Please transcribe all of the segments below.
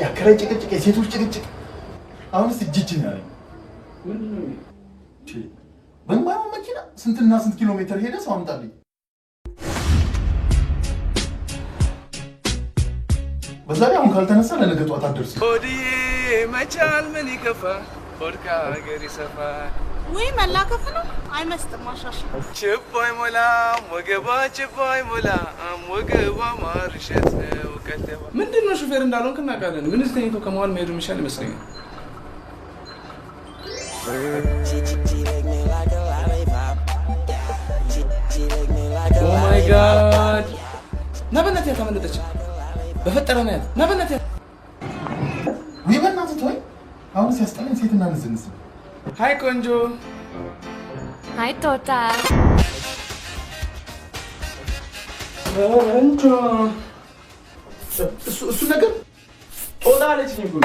ያከራይ ጭቅጭቅ የሴቶች ጭቅጭቅ አሁንስ እጅጅ ነው ያለኝ ምንድነው በማማ መኪና ስንትና ስንት ኪሎ ሜትር ሄደ ሰው አምጣልኝ በዛሬ አሁን ካልተነሳ ለነገ ጧት አደርስ ኦዲ መቻል ምን ይከፋ ወድካ ሀገር ይሰፋ ወይ መላከፍ ነው አይመስጥም ማሻሻ ችቦይ ሞላ ወገባ ችቦይ ሞላ ወገባ ማርሸት ነው ከተባ ምንድነው ሹፌር እንዳልሆንክ እናውቃለን ግን እስተኝቶ ከመዋል መሄዱ የሚሻል ይመስለኛል ኦ ማይ ጋድ ናበናት ያተመለጠች በፈጠረና ያት ናበናት ወይ በእናትህ ተወኝ አሁን ሲያስጠላኝ ሴትና ንዝንዝ ሃይ ቆንጆ ሃይ ቶታ ቆንጆ እሱ ነገር ጦጣ አለችኝ እኮ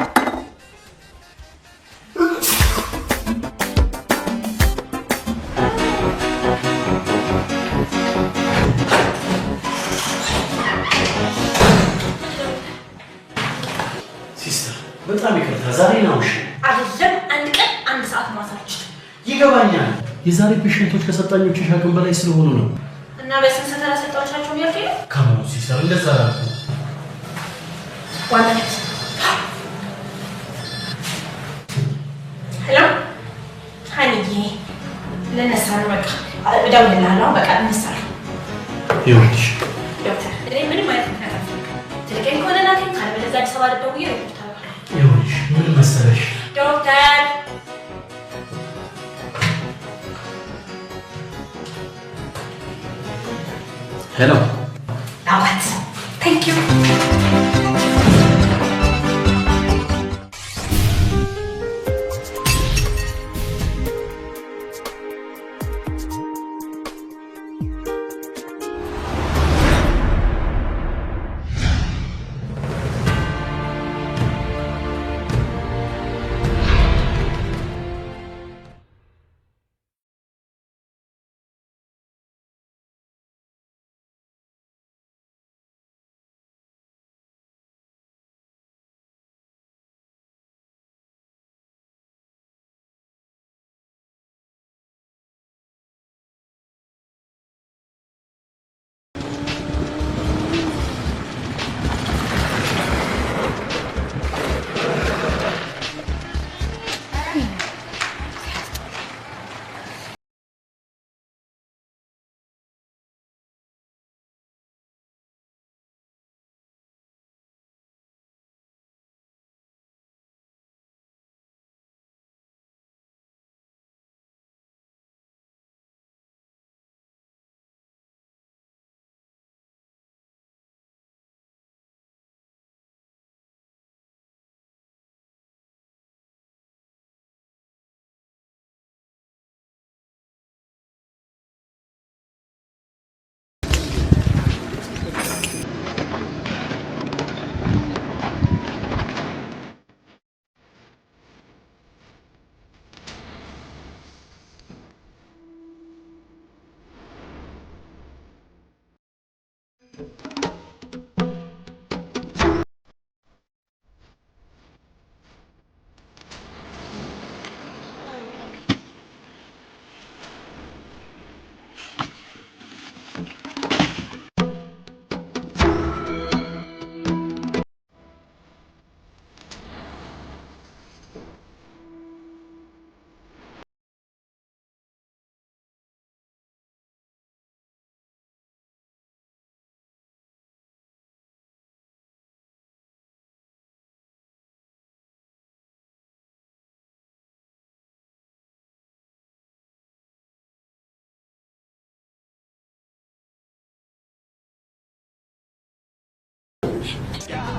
ሲስተር በጣም ይቅርታ ዛሬ ነው እሺ አይደለም አንድ ቀን አንድ ሰዓት ማሳች ይገባኛል የዛሬ ፔሽንቶች ከሰጣኞች ሻቅም በላይ ስለሆኑ ነው እና በስንት ሰዓት ተሰጣቻቸው ይርክ ካሞኑ ሲስተር እንደዛ አላልኩ ዋናት ሄሎ ሃኒዬ ለነሳ ነው በቃ እደውልልሃለሁ በቃ እንሰራ ይኸውልሽ ዶክተር እኔ ምንም አይነት ነገር ትልከኝ ከሆነ ላከኝ ካልበለዚያ አዲስ አበባ ደውዬ ሪፖርት አደርጋለሁ ይኸውልሽ ምን መሰለሽ ዶክተር ሄሎ አዋት ታንክ ዩ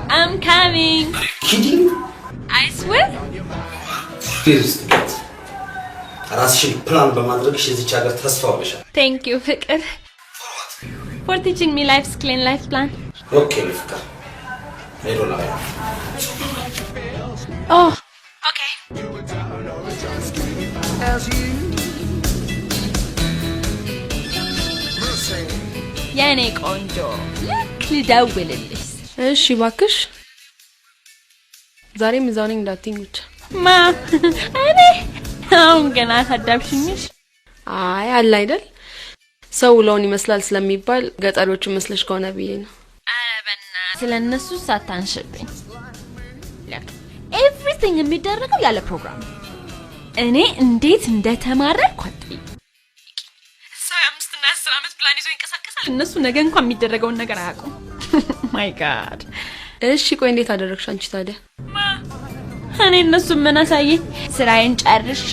I'm coming. kidding I swear. please ራስሽን ፕላን በማድረግሽ እዚህ ሀገር ተስፋ ሆነሻል Thank you ፍቅር for teaching me life's clean life plan. ኦኬ ፍቅር ሄዶ ነው Oh, okay. የኔ ቆንጆ ልክ ልደውልልሽ። እሺ እባክሽ ዛሬም እዛው ነኝ እንዳትኝ ብቻ ማ እኔ አሁን ገና ታዳብሽኝሽ አይ አለ አይደል ሰው ለውን ይመስላል ስለሚባል ገጠሪዎቹ መስለሽ ከሆነ ብዬ ነው አረበና ስለነሱ ሳታንሽብኝ ኤቭሪቲንግ የሚደረገው ያለ ፕሮግራም እኔ እንዴት እንደተማረኩ አጥይ ሰው 5 እና 10 አመት ፕላን ይዞ ይንቀሳቀሳል እነሱ ነገ እንኳን የሚደረገውን ነገር አያውቁም ማይ ጋድ እሺ ቆይ እንዴት አደረግሽ አንቺ ታዲያ እኔ እነሱ ምን አሳየኝ ስራዬን ጨርሼ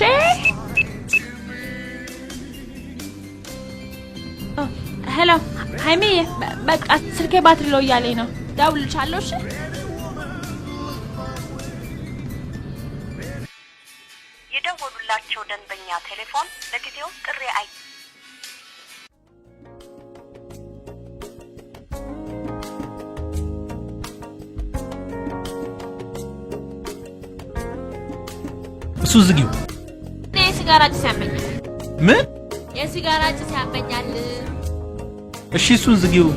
ሄሎ ሃይሜ በቃ ስልኬ ባትሪ ሎ ያለኝ ነው ደውልልሻለሁ እሺ የደወሉላቸው ደንበኛ ቴሌፎን ለጊዜው ጥሪ አይ እሱ ዝጊው የሲጋራ ጭስ ያመኛል ምን የሲጋራ ጭስ ያመኛል እሺ እሱን ዝጊው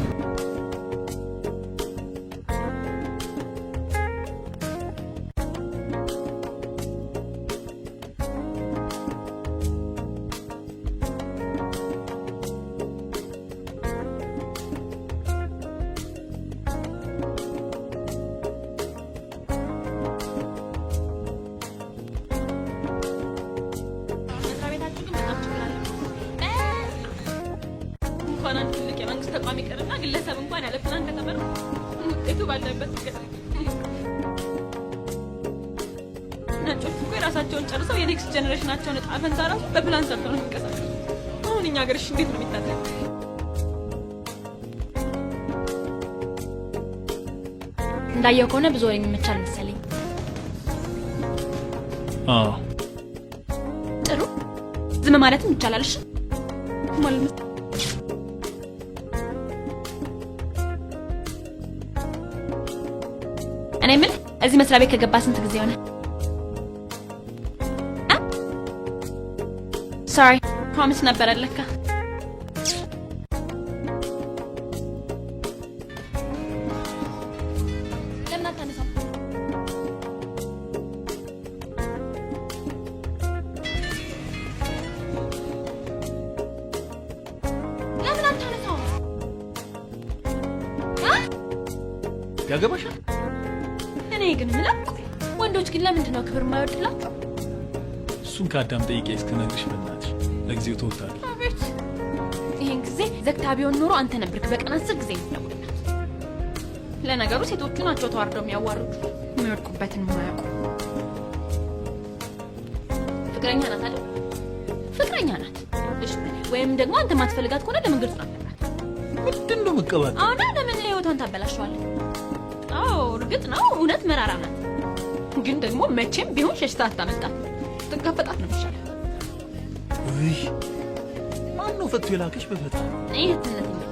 ግለሰብ እንኳን ያለ ፕላን ከተመረ ውጤቱ ባለበት ይገኛል ነጮቹ እኮ የራሳቸውን ጨርሰው የኔክስት ጀነሬሽናቸውን እጣ ፈንታ ራሱ በፕላን ሰርተው ነው የሚንቀሳቀሱት አሁን እኛ ሀገር እሺ እንዴት ነው የሚታጠቅ እንዳየው ከሆነ ብዙ ወሬ የሚመቻል መሰለኝ አዎ ጥሩ ዝም ማለትም ይቻላል እሺ ማለት እኔ ምን እዚህ መስሪያ ቤት ከገባ ስንት ጊዜ ሆነ sorry promise ነበር አለካ ለምን አታነሳም ለምን አታነሳም ያገባሻል እኔ ግን ምላቅ ወንዶች ግን ለምንድን ነው ክብር የማይወድላቸው እሱን ካዳም ጠይቄ እስከነግርሽ በእናትሽ ለጊዜው ተወጣለ አቤት ይሄን ጊዜ ዘግታ ቢሆን ኖሮ አንተ ነበርክ በቀን 10 ጊዜ የምትደውልላት ለነገሩ ሴቶቹ ናቸው ተዋርደው የሚያዋርዱ የሚወድቁበትን የማያውቁ ፍቅረኛ ናት አይደል ፍቅረኛ ናት እሺ ወይም ደግሞ አንተ ማትፈልጋት ከሆነ ለምን ግልጽ አትነግራት ምንድን ነው መቀባት አሁን ለምን ህይወቷን ታበላሽዋለህ አዎ እርግጥ ነው እውነት መራራ ናት ግን ደግሞ መቼም ቢሆን ሸሽታ አታመጣት ትጋፈጣት ነው የሚሻለው ውይ ማን ነው ፈቶ የላከሽ በፈታ ይሄ ትነት ነው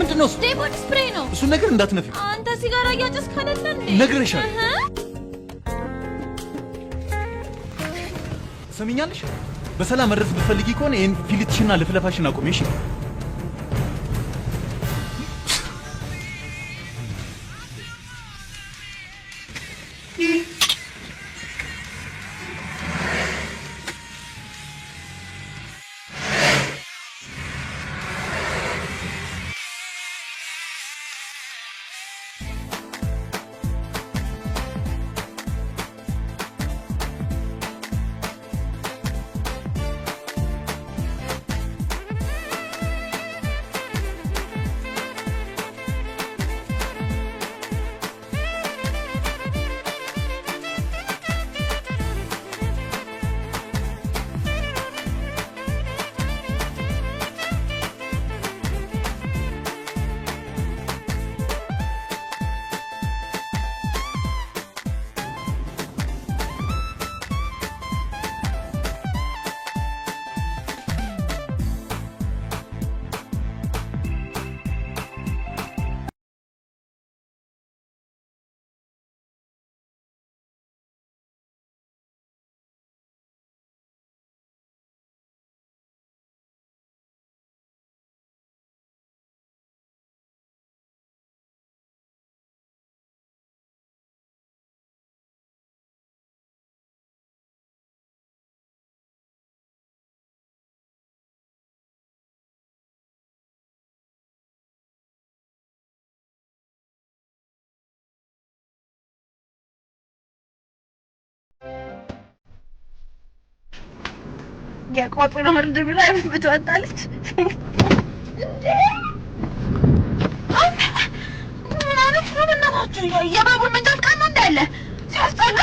ምንድነው ዴሞን ስፕሬይ ነው እሱ ነገር እንዳትነፊው አንተ ሲጋራ ያጨስክ አይደል እንዴ ነግሬሻለሁ ሰሚኛለሽ በሰላም መድረስ ብትፈልጊ ከሆነ ይሄን ፊልትሽና ለፍለፋሽን አቁሚ እሺ የቆጥሮ ወርድ ብላ ብትወጣለች እንዴ ማለት ነው እናታችሁ የባቡር መንገድ ካና እንዳለ ሲያስጠላ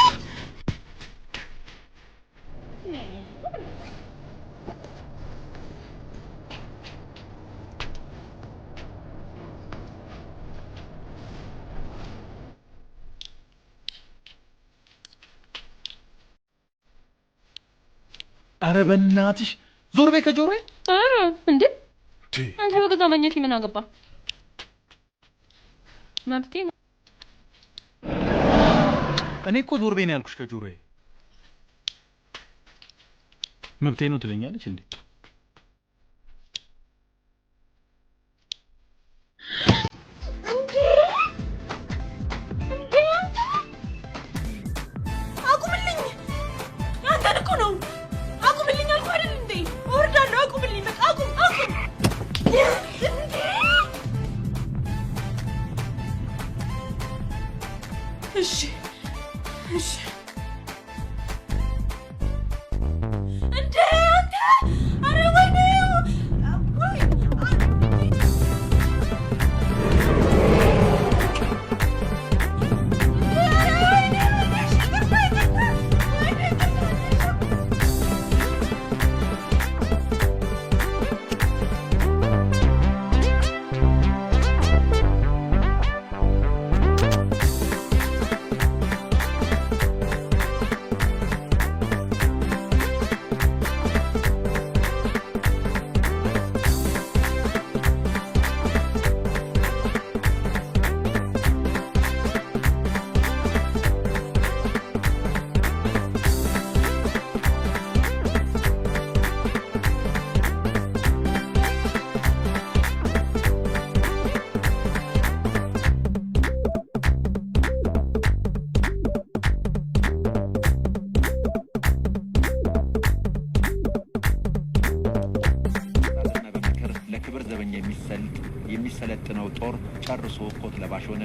አረ በእናትሽ ዞር በይ ከጆሮዬ። አረ እንዴ አንተ በገዛ ማግኘት ምን አገባ? መብቴ ነው። እኔ እኮ ዞር በይ ነው ያልኩሽ ከጆሮዬ። መብቴ ነው ትለኛለች እንዴ? አቁምልኝ! ያንተን እኮ ነው። አቁምልኝ አልኩህ አይደል እንዴ? እወርዳለሁ። አቁምልኝ በቃ አቁም። እሺ እንዴ አንተ! አረ ወይኔ! የሚሰለጥነው ጦር ጨርሶ ኮት ለባሽ ሆነ።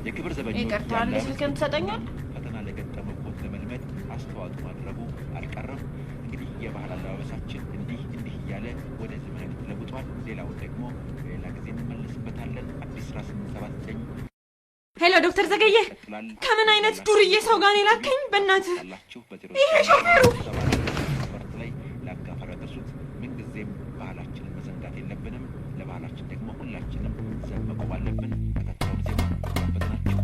የክብር ዘበኞች ይቀርታል ስልክን ትሰጠኛል። ፈተና ለገጠመው ኮት ለመልመድ አስተዋጽኦ ማድረጉ አልቀረም። እንግዲህ የባህል አለባበሳችን እንዲህ እያለ ወደ ዘመናዊነት ተለውጧል። ሌላው ደግሞ ሌላ ጊዜ እንመለስበታለን። አዲስ 1879 ሄሎ ዶክተር ዘገየ፣ ከምን አይነት ዱርዬ ሰው ጋር ነው የላከኝ? በእናትህ ይሄ ሾፌሩ ላይ ለአጋፋሪ ያደርሱት። ምንጊዜም ባህላችንን መዘንጋት የለብንም። ለባህላችን ደግሞ ሁላችንም ዘብ መቆም አለብን። ተከታዩን ዜማ ያበጥናቸው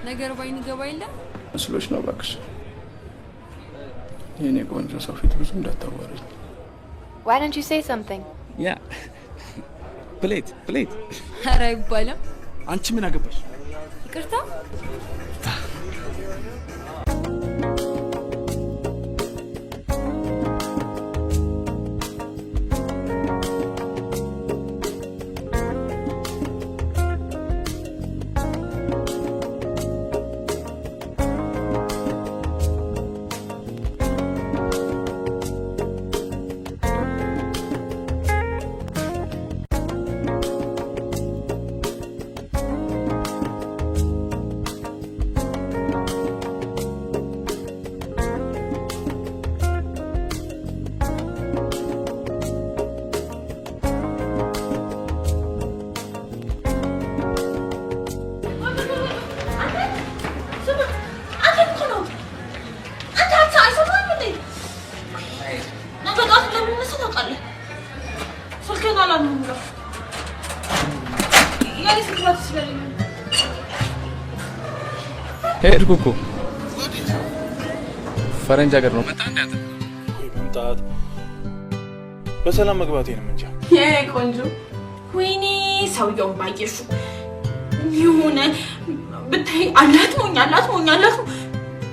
ነገር ባይን ገባ የለም መስሎሽ ነው እባክሽ። የኔ ቆንጆ ሰው ፊት ብዙ እንዳታዋሪኝ። Why don't you say something? ያ ፕሌት ኧረ አይባልም። አንቺ ምን አገባሽ? ይቅርታ ሄድኩ እኮ ፈረንጅ ሀገር ነው መጣ እንዳት መምጣት በሰላም መግባቴንም እንጃ። የኔ ቆንጆ ወይኔ ሰውየውን ባየሹ ይሁን ብታይ አላት ሞኝ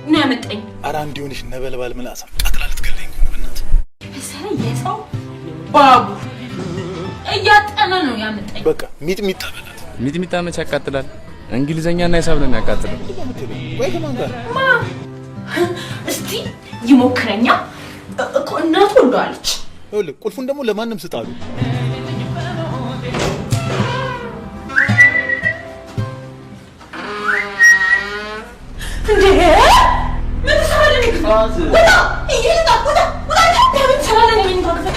ነው ያመጣኝ። ኧረ እንዲሆንሽ ነበልባል ምላሳም ቀጥላ ልትገለኝ ነው በእናትህ። በሰለ የሰው ባቡ እያጠና ነው ያመጣኝ። በቃ ሚጥሚጣ በላት። ሚጥሚጣ መች ያቃጥላል? እንግሊዘኛና ሂሳብ ነው የሚያቃጥለው። ወይ ከማን ጋር እስቲ ይሞክረኛ እኮ እናቱ ወልደዋለች። ይኸውልህ ቁልፉን ደግሞ ለማንም ስጣሉ። እንዴ ምን ሰራለኝ? ወጣ ይሄዳ ወጣ ምን ሰራለኝ? ምን ታከፈ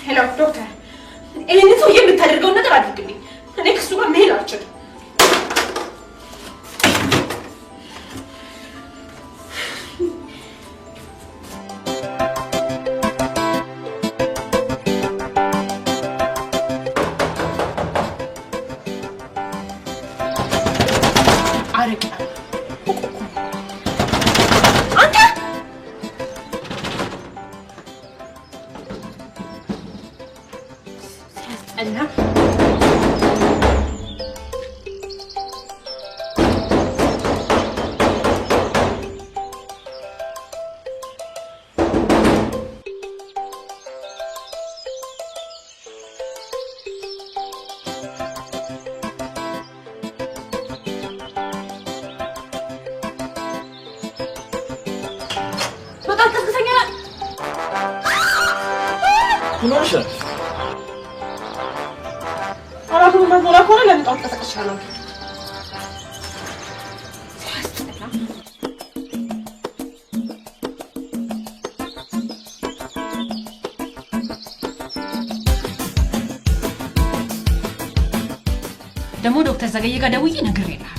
ሄሎ ዶክተር፣ ይሄን ሰው የምታደርገውን ነገር አድርግልኝ። እኔ ከሱ ጋር መሄድ አልችልም። ደግሞ ዶክተር ዘገየ ጋር ደውዬ ነግሬልሃለሁ።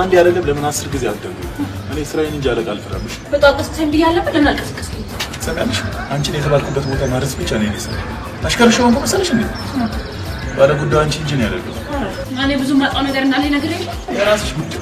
አንድ ያለለም ለምን 10 ጊዜ አትደውይ? እኔ ስራዬን እንጂ አለቃ አልፈራምሽ። በጣም ቀስቀሰኝ ብያለሁ። ለምን አልቀሰቀስከኝ? ሰማሽ? አንቺን የተባልኩበት ቦታ ማድረስ ብቻ ነው የኔ ስራ። አሽከርሽ ሆንኩ መሰለሽ እንዴ? ባለ ጉዳዩ አንቺ እንጂ ነው ያደረገው። እኔ ብዙ ማጣው ነገር እንዳለ ነግሬልህ የራስሽ ጉዳይ።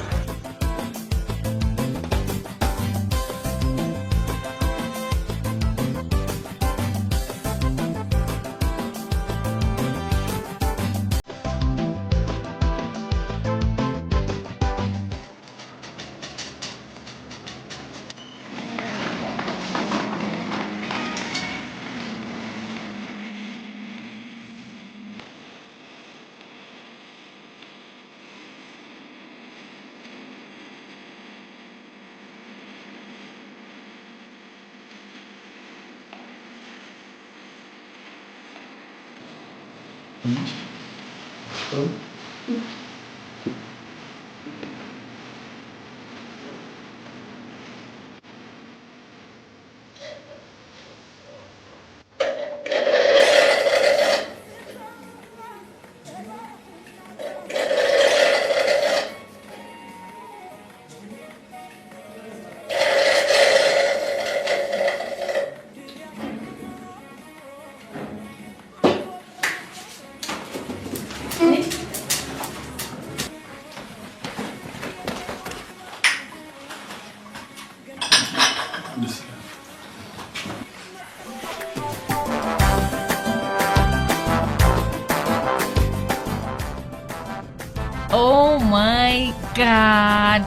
Oh my god!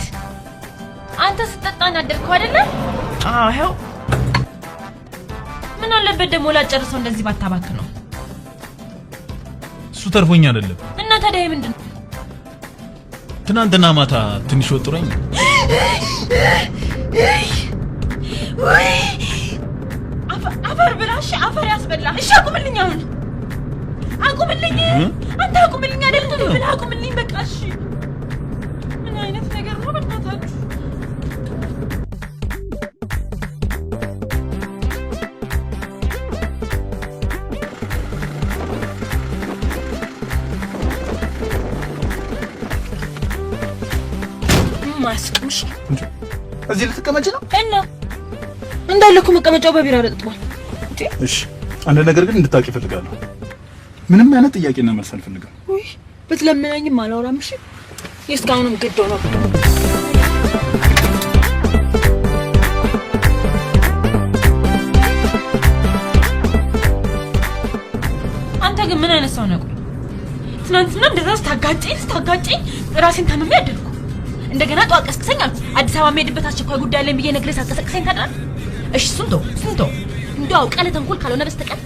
አንተ ስትጠጣን አደርኩ አይደለ? አዎ ይኸው። ምን አለበት ደግሞ ላጨርሰው እንደዚህ ባታባክ ነው። እሱ ተርፎኝ አይደለም። እና ታዲያ ምንድነው? ትናንትና ማታ ትንሽ ወጥሮኝ ወይ አፈር ብላሽ አፈር ያስበላ። እሺ አቁምልኝ አሁን አቁምልኝ። አንተ አቁምልኝ አይደል? ምን አቁምልኝ በቃ እሺ። ምን አይነት ነገር ነው በእናታችሁ? ማስቅምሽ እዚህ ልትቀመጪ ነው? እና እንዳለኩ መቀመጫው በቢራ ረጥቷል። እሺ አንድ ነገር ግን እንድታውቂ እፈልጋለሁ። ምንም አይነት ጥያቄና መልስ አልፈልግም። ወይ ብትለምናኝም አላወራም። እሺ የእስካሁንም ግድ ሆኖ አንተ ግን ምን አይነት ሰው ነው? ትናንትና እንደዛ ስታጋጨኝ ራሴን ታመም ያደርኩ እንደገና ጧት ቀስቅሰኝ አልኩ። አዲስ አበባ የምሄድበት አስቸኳይ ጉዳይ አለኝ ብዬ ነግሬ ሳትቀሰቅሰኝ ታድራል። እሺ ስንቶ እንደው አውቀህ ለተንኮል ካልሆነ በስተቀር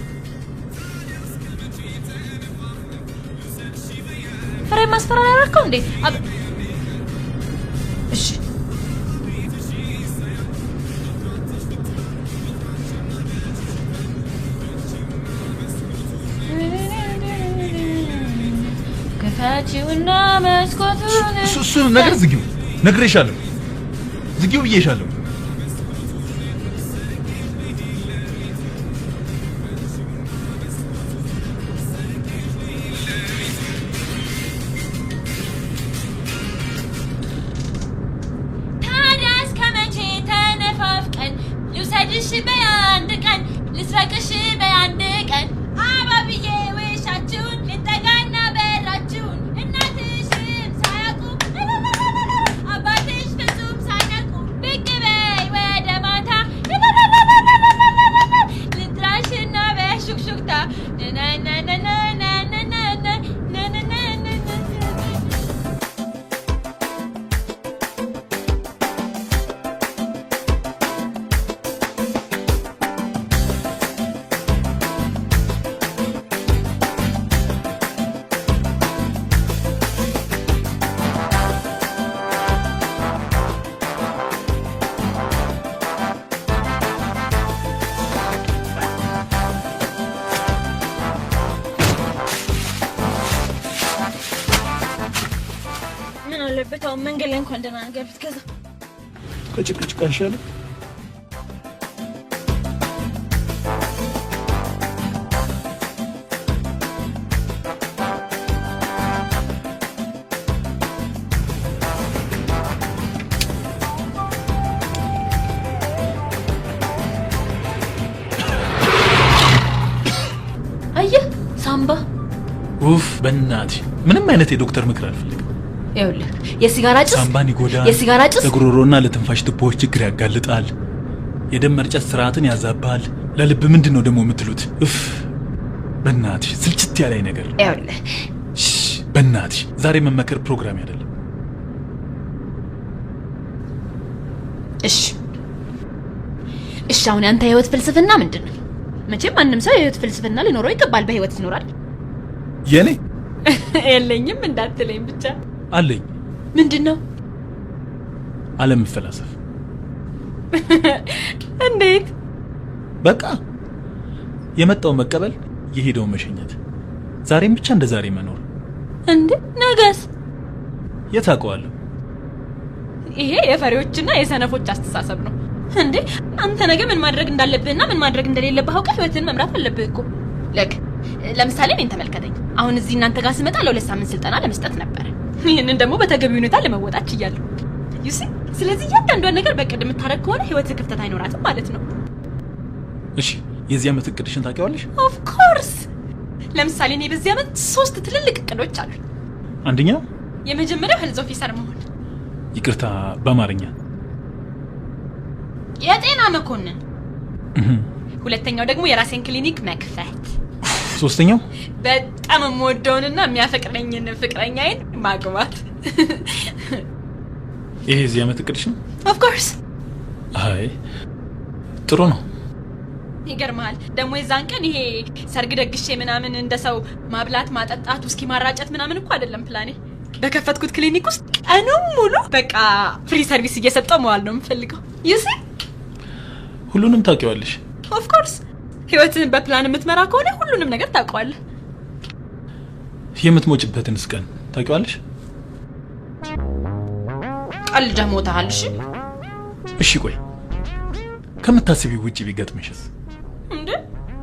ፍሬ ማስፈራሪያ ያደረከው እንዴ? እሺ ከፋቺውና መስኮቱን እሱ ነገር ዝጊው። ነግሬሻለሁ። ዝጊው ብዬሻለሁ። ልውሰድሽ በአንድ ቀን ልስረቅሽ በአንድ ቀን አባብዬ ወይሻችሁን ልጠጋና በራችሁን እናትሽም ሳያውቁ አባትሽ ፍጹም ሳይነቁ ብቅ በይ ወደ ማታ ልጥራሽና በሹክሹክታ በታው መንገድ ላይ እንኳን ደህና ነገር ብትገዛ ከጭቅጭቅ አይሻልም? አየህ ሳምባ ኡፍ በእናትህ ምንም አይነት የዶክተር ምክር አልፈልግም። ይኸውልህ የሲጋራ ጭስ ሳምባን ይጎዳል፣ የሲጋራ ጭስ ለጉሮሮና ለትንፋሽ ቱቦዎች ችግር ያጋልጣል፣ የደም መርጨት ስርዓትን ያዛባል። ለልብ ምንድነው ደግሞ የምትሉት? እፍ በእናትሽ ስልችት ያለኝ ነገር። ይኸውልህ በእናትሽ ዛሬ መመከር ፕሮግራም አይደለም። እሺ አሁን አንተ የህይወት ፍልስፍና ምንድነው? መቼም ማንም ሰው የህይወት ፍልስፍና ሊኖረው ይገባል። በህይወት ይኖራል። የኔ የለኝም እንዳትለኝ ብቻ አለኝ። ምንድነው? ዓለም ፈላሰፍ። እንዴት? በቃ የመጣው መቀበል፣ የሄደው መሸኘት፣ ዛሬም ብቻ እንደ ዛሬ መኖር። እንዴ ነገስ? የታውቀዋለሁ። ይሄ የፈሪዎችና የሰነፎች አስተሳሰብ ነው። እንዴ አንተ ነገ ምን ማድረግ እንዳለብህና ምን ማድረግ እንደሌለብህ አውቀህ ህይወትን መምራት አለብህ እኮ። ለምሳሌ እኔን ተመልከተኝ። አሁን እዚህ እናንተ ጋር ስመጣ ለ2 ሳምንት ስልጠና ለመስጠት ነበር። ይሄንን ደግሞ በተገቢ ሁኔታ ለመወጣት ችያለሁ። ዩሲ ስለዚህ እያንዳንዷን ነገር በቅድ የምታደርግ ከሆነ ህይወትህ ክፍተት አይኖራትም ማለት ነው። እሺ የዚህ ዓመት እቅድሽን ታውቂዋለሽ? ኦፍ ኮርስ ለምሳሌ እኔ በዚህ ዓመት 3 ትልልቅ እቅዶች አሉ። አንደኛ የመጀመሪያው ሄልዝ ኦፊሰር መሆን። ይቅርታ በአማርኛ የጤና መኮንን። ሁለተኛው ደግሞ የራሴን ክሊኒክ መክፈት። ሶስተኛው በጣም የምወደውንና የሚያፈቅረኝን ፍቅረኛዬን ማግባት። ይሄ እዚህ ዓመት እቅድሽ ነው? ኦፍ ኮርስ። አይ ጥሩ ነው። ይገርማል ደግሞ የዛን ቀን ይሄ ሰርግ ደግሼ ምናምን እንደሰው ማብላት ማጠጣት ውስኪ ማራጨት ምናምን እኮ አይደለም ፕላኔ። በከፈትኩት ክሊኒክ ውስጥ ቀኑን ሙሉ በቃ ፍሪ ሰርቪስ እየሰጠው መዋል ነው የምፈልገው። ዩሲ ሁሉንም ታውቂዋለሽ? ኦፍ ኮርስ። ህይወትን በፕላን የምትመራ ከሆነ ሁሉንም ነገር ታውቀዋለህ። የምትሞጭበትንስ ቀን ታውቂዋለሽ? ቀልደህ ሞተሃል። እሺ ቆይ ከምታስቢው ውጪ ቢገጥምሽስ? እንዴ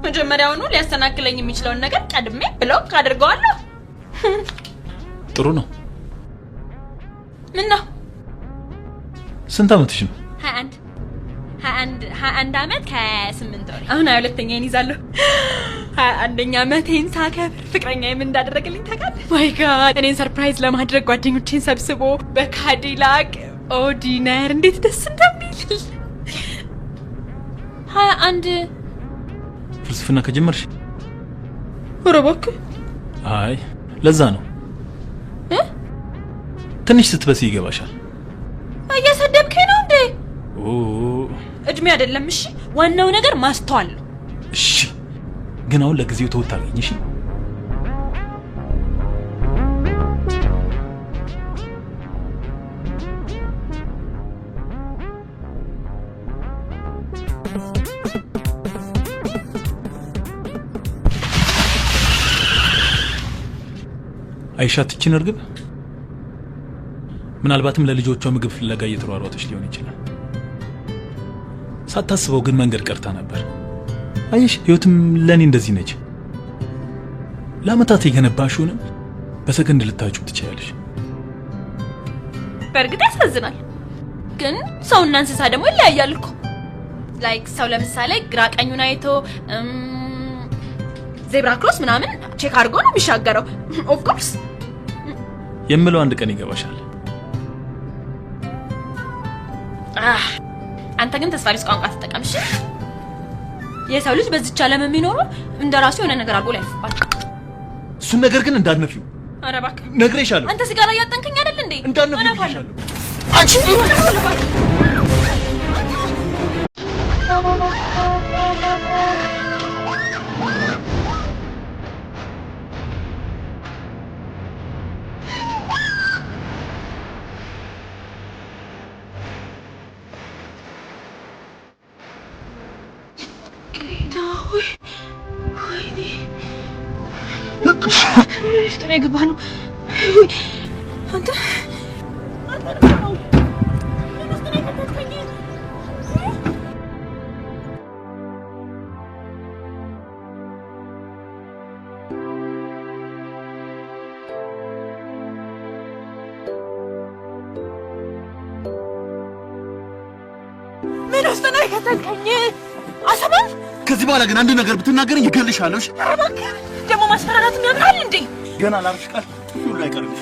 መጀመሪያውኑ ሊያስተናክለኝ የሚችለውን ነገር ቀድሜ ብሎክ አድርገዋለሁ። ጥሩ ነው። ምን ነው? ስንት ዓመትሽ ነው? 21 ዓመት ከ8 ወር። አሁን 22ኛዬን ይዛለሁ። 21ኛ ዓመቴን ሳከብር ፍቅረኛዬ ምን እንዳደረገልኝ ታውቃለህ? ማይ ጋድ እኔን ሰርፕራይዝ ለማድረግ ጓደኞቼን ሰብስቦ በካዲላክ ኦዲነር እንዴት ደስ እንደሚል። 21 ፍልስፍና ከጀመርሽ? ኧረ እባክህ። አይ ለዛ ነው ትንሽ ስትበሲ ይገባሻል። እያሰደብከኝ ነው እንዴ? ኦ እድሜ አይደለም። እሺ ዋናው ነገር ማስተዋል ነው። እሺ ግን አሁን ለጊዜው ተውት አገኝ። እሺ አይሻትችን እርግብ ምናልባትም ለልጆቿ ምግብ ፍለጋ እየተሯሯጠች ሊሆን ይችላል። ሳታስበው ግን መንገድ ቀርታ ነበር። አይሽ ህይወትም ለኔ እንደዚህ ነች። ለአመታት የገነባሽውንም በሰከንድ ልታጩ ትችያለሽ። በእርግጥ ያሳዝናል፣ ግን ሰውና እንስሳ ደግሞ ይለያያል እኮ። ላይክ ሰው ለምሳሌ ግራ ቀኙን አይቶ ዜብራ ክሮስ ምናምን ቼክ አድርጎ ነው የሚሻገረው። ኦፍ ኮርስ የምለው አንድ ቀን ይገባሻል። አንተ ግን ተስፋ ቢስ ቋንቋ ተጠቀምሽ። የሰው ልጅ በዚች ዓለም የሚኖረው እንደራሱ የሆነ ነገር አድርጎ ሊያልፍባል። እሱን ነገር ግን እንዳትነፊው። ኧረ እባክህ ነግሬሻለሁ። አንተ ሲጋራ እያጠንከኝ አይደል እንዴ? እንዳትነፊው። አንቺ ገባ ነው አንተ ምን ውስጥ ነው የከተልከኝ? አሰበን ከዚህ በኋላ ግን አንድ ነገር ብትናገረኝ ይገልሻለሁ። እሺ ደግሞ ማስፈራራት የሚያምራል እንዴ? ገና ላርሽ ቃል ሁሉ አይቀርም።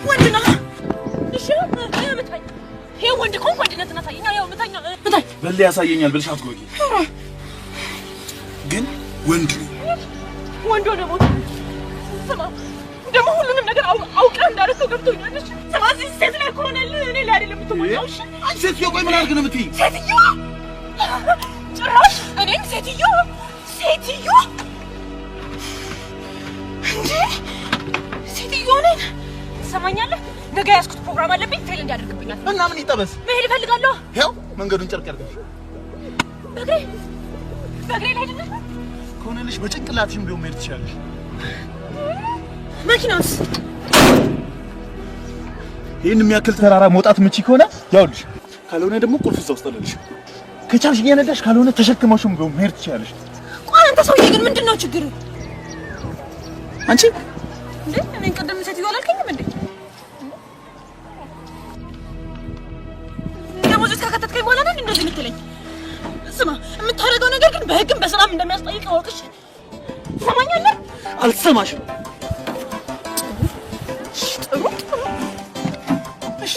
ወንድ ነው። እሺ ምታኝ። ይሄ ወንድ ኮን ወንድነትን አሳየኛ። ያው ምታኝ ምታኝ በል ያሳየኛል ብለሽ አትጎጂ። ግን ወንድ ነው። ወንድ ነው ሞት። ስማ ደግሞ ሁሉንም ነገር አውቃ እንዳረከው ገብቶኛል። እሺ ስማ እዚህ ሴት ላይ ከሆነልህ እኔ ላይ አይደለም የምትሞላው። እሺ አንቺ ሴትዮ ቆይ ምን አድርግ ነው የምትይኝ? ሴትዮ ጭራሽ እኔን ሴትዮ እንዴ? ሴትዮ ነኝ። ትሰማኛለህ? ነገ ያዝኩት ፕሮግራም አለብኝ። ፌል እንዲያደርግብኛል እና ምን ይጠበስ? መሄድ እፈልጋለሁ። ያው መንገዱን ጨርቅ ያርጋሽ። በእግሬ ላይ አይደለም ከሆነልሽ በጭንቅላትሽም ቢሆን መሄድ ትችያለሽ። መኪናውስ? ይህን የሚያክል ተራራ መውጣት ምቺ ከሆነ ያውልሽ፣ ካልሆነ ደግሞ ቁልፍ እዛ ውስጥ አለልሽ። ከቻልሽ እየነዳሽ ካልሆነ ተሸክመሽም ቢሆን መሄድ ትችያለሽ። ቆይ አንተ ሰውዬ ግን ምንድን ነው ችግሩ? አንቺ እንዴ እኔን ቀደም ሴትዮ አላልከኝም እንዴ? ደሞዝ እስከከተትከኝ በኋላ ነው እንደዚህ የምትለኝ? ስማ የምታደርገው ነገር ግን በህግም በሰላም እንደሚያስጠይቅ እወቅሽ። ትሰማኛለህ? አልሰማሽም። ጥሩ እሺ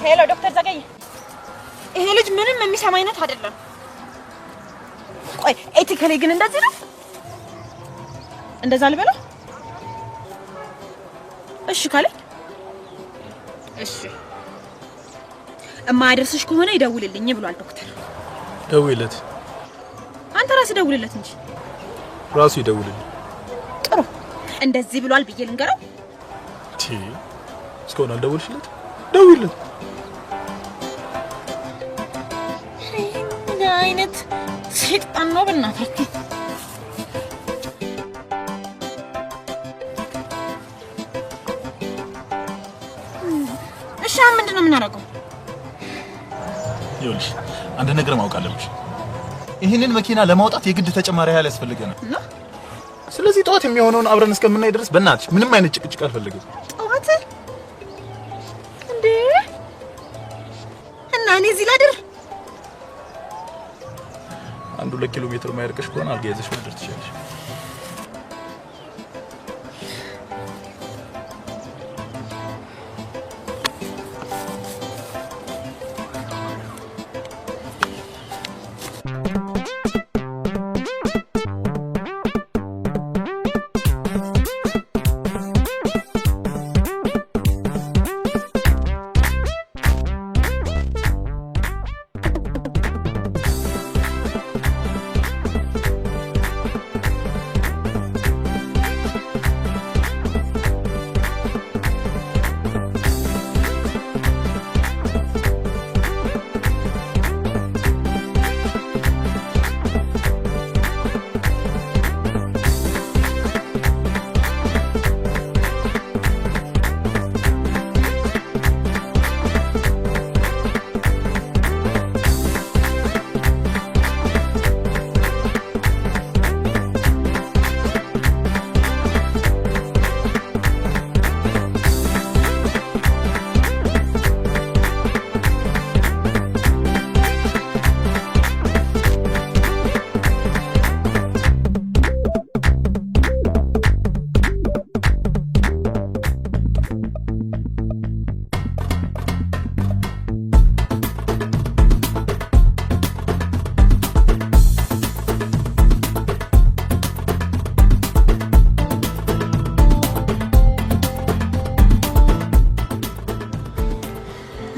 ሄሎ ዶክተር ዘገየ፣ ይሄ ልጅ ምንም የሚሰማ አይነት አይደለም። ቆይ ኤቲካሊ ግን እንደዚህ ነው? እንደዛ ልበለው? እሺ ካለኝ እሺ፣ እማያደርስሽ ከሆነ ይደውልልኝ ብሏል ዶክተር። ደውይለት። አንተ ራስህ ደውልለት እንጂ። ራሱ ይደውልልኝ። ጥሩ፣ እንደዚህ ብሏል ብዬ ልንገረው። እስካሁን አልደውልሽለት? ደውይለት። ምን አይነት ሰይጣን ነው በእናታችሁ! እሺ ምንድን ነው የምናደርገው? ይኸውልሽ አንድ ነገር ማወቅ አለብሽ። ይሄንን መኪና ለማውጣት የግድ ተጨማሪ ኃይል ያስፈልገናል። ስለዚህ ጠዋት የሚሆነውን አብረን እስከምናይ ድረስ በእናትሽ ምንም አይነት ጭቅጭቅ አልፈልግም። ጠዋት እንዴ? እና እኔ እዚህ ላድር? 1-2 ኪሎ ሜትር ማይርቀሽ ከሆነ አልጋ ይዘሽ ማድረግ ትችያለሽ።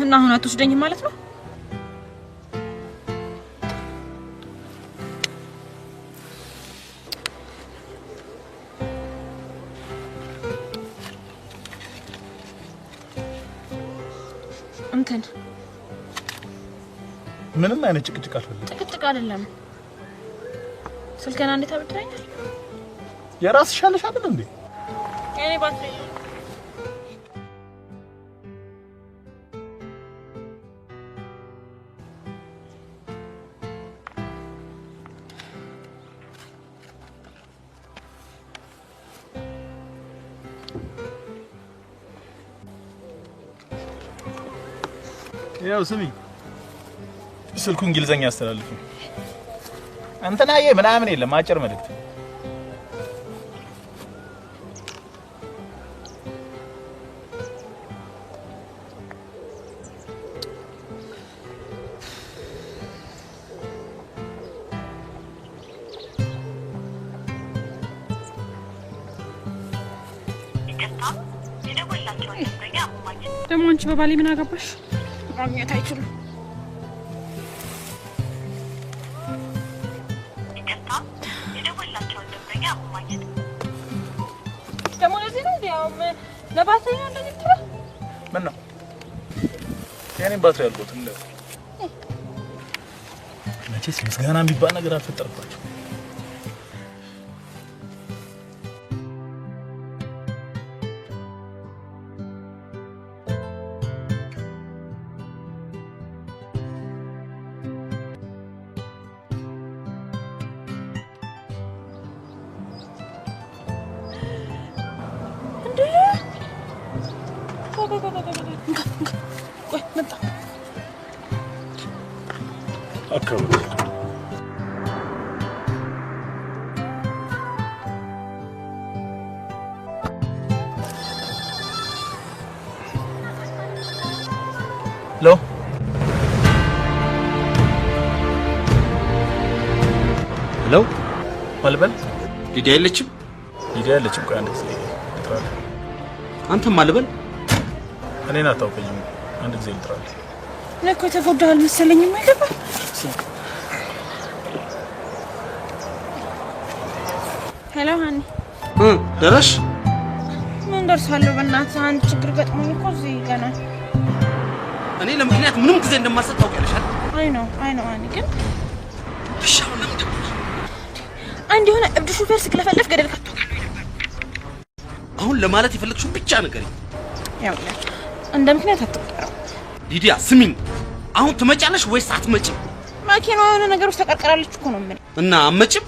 እና አሁን አትወስደኝም ማለት ነው? እንትን ምንም አይነት ጭቅጭቅ አልፈልግም። ጭቅጭቅ አይደለም። ስልከና እንዴት አብድረኛል? የራስሽ አለሽ አይደል እንዴ? የኔ ባትሪ ያው ስሚ፣ ስልኩ እንግሊዘኛ ያስተላልፉ። አንተናዬ ምናምን የለም፣ አጭር መልእክት። ደግሞ አንቺ በባሌ ምን አገባሽ? ማግኘት አይችሉም። ደግሞ ለዚህ ነው ያው ለባትሪ ነው እንደዚህ ትራ ምን ነው የኔን ባትሪ አልቆት እንደው መቼስ ምስጋና የሚባል ነገር አልፈጠረባቸው። ቆይ መጣ አከብሩ ሎ ሄሎ ማልበል ሊዲያ የለችም? ሊዲያ የለችም። ቆይ አንድ ጊዜ ልጥራለሁ። አንተም ማልበል እኔን አታውቀኝም። አንድ ጊዜ ልጥራለሁ። ለኮ ተጎዳሃል መሰለኝ። የማይገባ ሄሎ ሃኒ ደረሽ? ምን ደርሳለሁ? በእናትህ አንድ ችግር ገጥሞኝ እኮ እዚህ ገና። እኔ ለምክንያት ምንም ጊዜ እንደማልሰጥ ታውቂያለሽ አይደል? አይ ነው ሃኒ ግን ብሻው ለምን ደብሽ? አንድ የሆነ እብድ ሹፌር ስክለፈለፍ ገደል ከቶ አሁን ለማለት የፈለግሽው ብቻ ንገሪኝ። ያው እንደ ምክንያት አትቆጠረው። ሊዲያ ስሚኝ፣ አሁን ትመጫለሽ ወይስ አትመጭም? ማኪናው የሆነ ነገር ውስጥ ተቀርቀራለች እኮ ነው የምልህ። እና አትመጭም?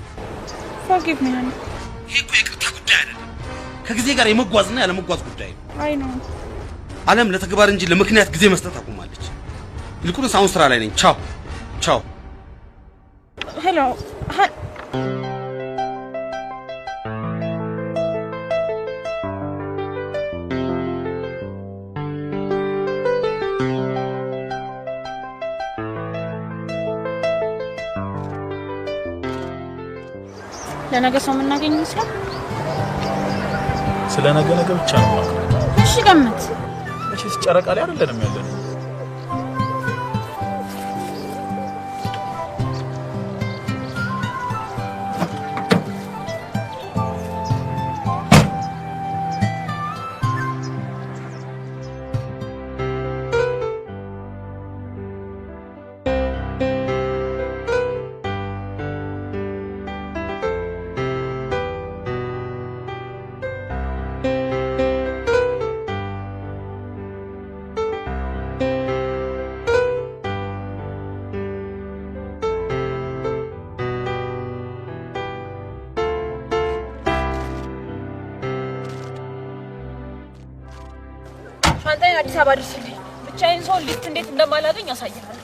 ፎርጊቭ ሚ ሃኒ። ይሄ እኮ የቅርታ ጉዳይ አይደለም፣ ከጊዜ ጋር የመጓዝና ያለመጓዝ ጉዳይ ነው። አይ ነው ዓለም ለተግባር እንጂ ለምክንያት ጊዜ መስጠት አቁማለች። ይልቁንስ አሁን ስራ ላይ ነኝ። ቻው ቻው። ሄሎ ለነገ ሰው የምናገኝ ይመስላል። ስለ ነገ ብቻ ነው ማለት። እሺ ገምት። መቼስ ጨረቃ ላይ አይደለም ያለነው። ሻንጣዬን አዲስ አበባ አድርስልኝ። ብቻዬን ሰው ሊፍት እንዴት እንደማላገኝ አሳያለሁ።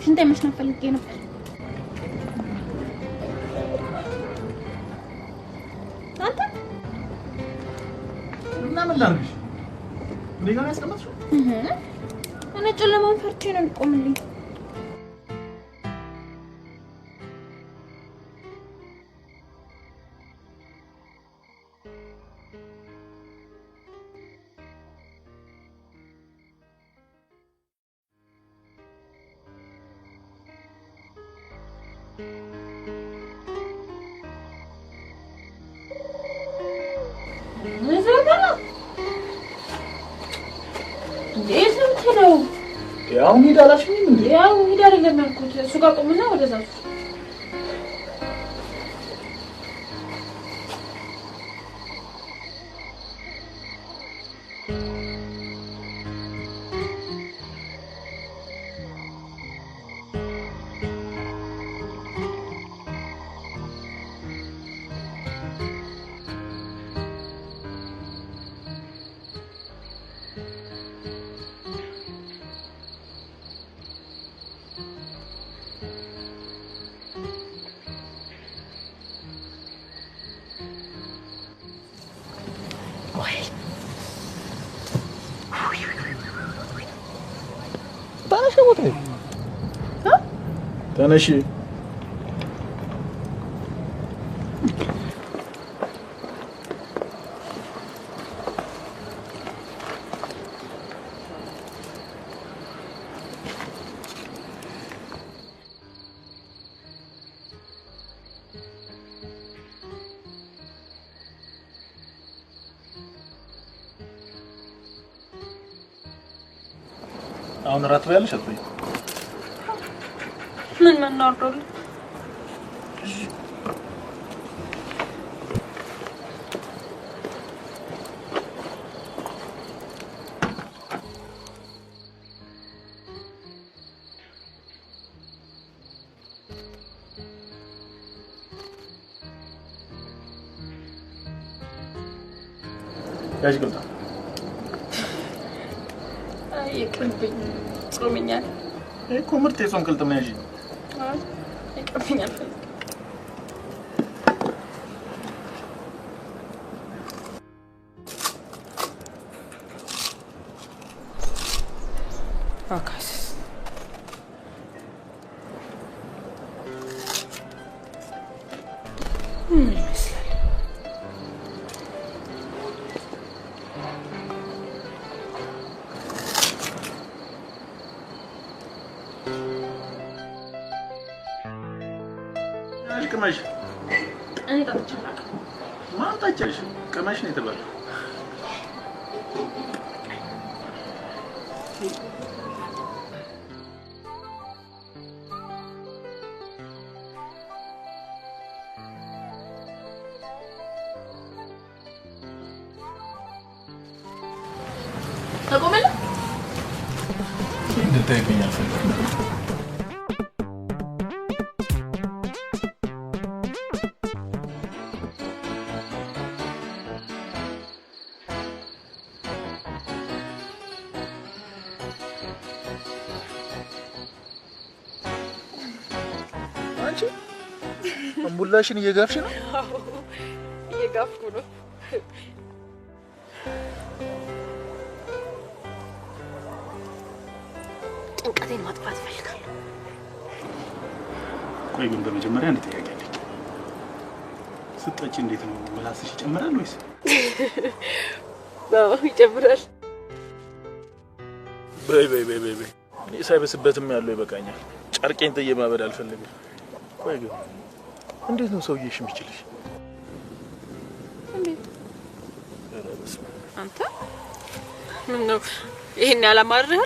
ሽንት መሽናት ፈልጌ ነበር። አንተ እና ምን ላድርግሽ? እኔ ጋር ያስቀመጥሽው እኔ ጨለማውን ፈርቼ ነው እንድቆምልኝ። ያው ሂድ አላልሽኝም እንዴ? ያው ሂድ አይደለም ያልኩት እሱ ጋር ቆምና ወደዛ ተነሽ አሁን ራት በያለሽ አጥሪ ምን እናወርደው ያጅ ግልጣ ይቅርብኝ ጾምኛል እኮ ምርጥ የጾም ቅልጥም ነው ያጂ ይቅርብኝ አልፈልግም አካስ ይመስላል ቅመሽ እኔ ጠጥቼ ማን ታጨሽ ቅመሽ ነው የተባለው ተቆመለ እንድታይብኝ አልፈልግም አምቡላሽን እየጋፍሽ ነው? እየጋፍኩ ነው። ጭንቀቴን ማጥፋት ፈልጋለሁ። ቆይ ግን በመጀመሪያ አንድ ጥያቄ አለኝ። ስትጠጪ እንዴት ነው ምላስሽ ይጨምራል ወይስ? አዎ ይጨምራል። በይ እኔ ሳይበስበትም ያለው ይበቃኛል። ጨርቄን ጥዬ ማበድ አልፈልግም። ቆይ ግን እንዴት ነው ሰውዬሽ የሚችልሽ? እንዴት አንተ ምን ነው ይሄን ያላማርህ?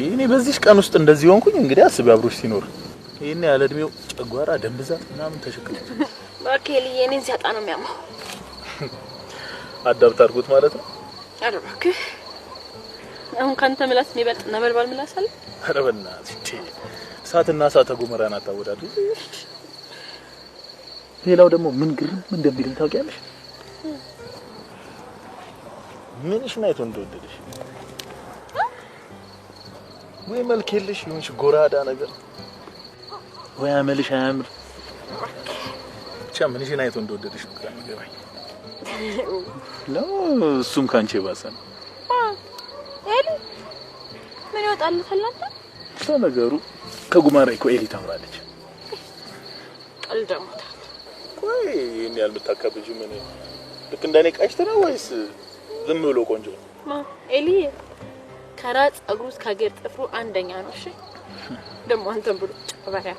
እኔ በዚህ ቀን ውስጥ እንደዚህ ሆንኩኝ። እንግዲህ አስቢ አብሮሽ ሲኖር ይሄን ያለ እድሜው ጨጓራ ደም ብዛት ምናምን ተሸክሞ ባኬልዬ እኔን ሲያጣ ነው የሚያማው። አዳብት አድርጎት ማለት ነው። ኧረ እባክህ አሁን ካንተ ምላስ የሚበልጥ ነበልባል ምላስ አለ? ኧረ በእናትሽ እሳትና እሳተ ገሞራን አታወዳዱ። ሌላው ደግሞ ምን ግርም እንደሚልኝ ታውቂያለሽ? ምንሽን አይቶ እንደወደደሽ ወይ መልክ የለሽ ይሁንሽ ጎራዳ ነገር ወይ አመልሽ አያምር ብቻ ምንሽን አይቶ እንደወደደሽ ነው ግራ የሚገባኝ። እሱም ካንቺ የባሰ ነው። ኤሊ ምን ይወጣልታል አንተ? ለነገሩ ከጉማሬ እኮ ኤሊ ታምራለች። ቀልደሞታል። ቆይ እኔ ያልምታከብጂ ምን ልክ እንደኔ ቃሽተ ነው ወይስ ዝም ብሎ ቆንጆ ነው? ኤሊ ከራስ ጸጉሩ እስከ እግር ጥፍሩ አንደኛ ነው። እሺ ደግሞ አንተም ብሎ ጨበሪያ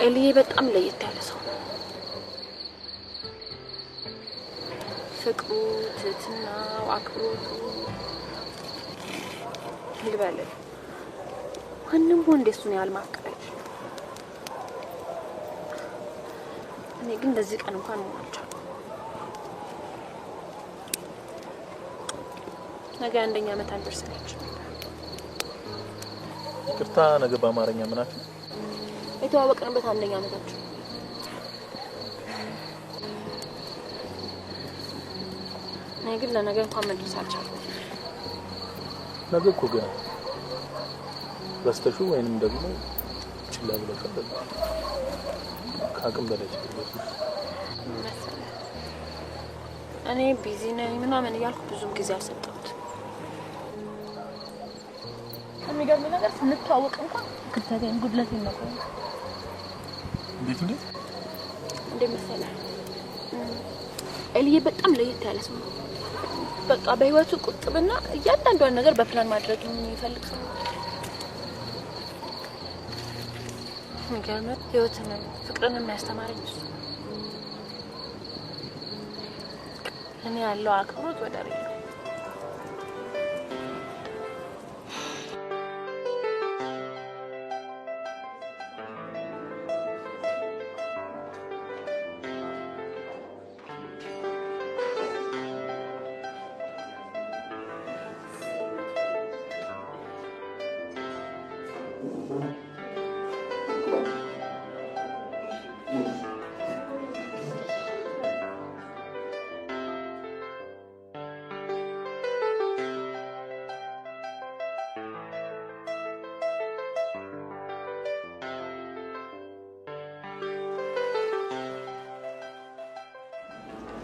ኤሊ በጣም ለየት ያለ ሰው ነው። ፍቅሩ፣ ትህትናው፣ አክብሮቱ ልበልህ ማንም ወንድ እሱን ያህል ማፍቀር አይችልም። እኔ ግን ለዚህ ቀን እንኳን ሞልቻለሁ። ነገ አንደኛ ዓመት አንደርሰናችሁ። ይቅርታ ነገ በአማርኛ ምናችሁ የተዋወቅንበት አንደኛ ዓመታችን። እኔ ግን ለነገ እንኳን መድረስ አልቻልኩም። ነገ እኮ ገና ረስተሽው ወይንም ደግሞ ችላ ብለሽ ከአቅም በላይ ችግር መሰለህ እኔ ቢዚ ነኝ ምናምን እያልኩ ብዙም ጊዜ አልሰጠሁት። የሚገርም ነገር ስንተዋወቅ እንኳን ክፍተቴን ጉድለቴን ነው። እንዴት መሰለህ ኤልዬ በጣም ለየት ያለ ሰው ነው። በቃ በህይወቱ ቁጥብና እያንዳንዷን ነገር በፕላን ማድረግ የሚፈልግ ሰው ነው። የሚገርም ህይወትን ፍቅርን የሚያስተማረኝ እሱ። እኔ ያለው አክብሮት ወደር የለውም።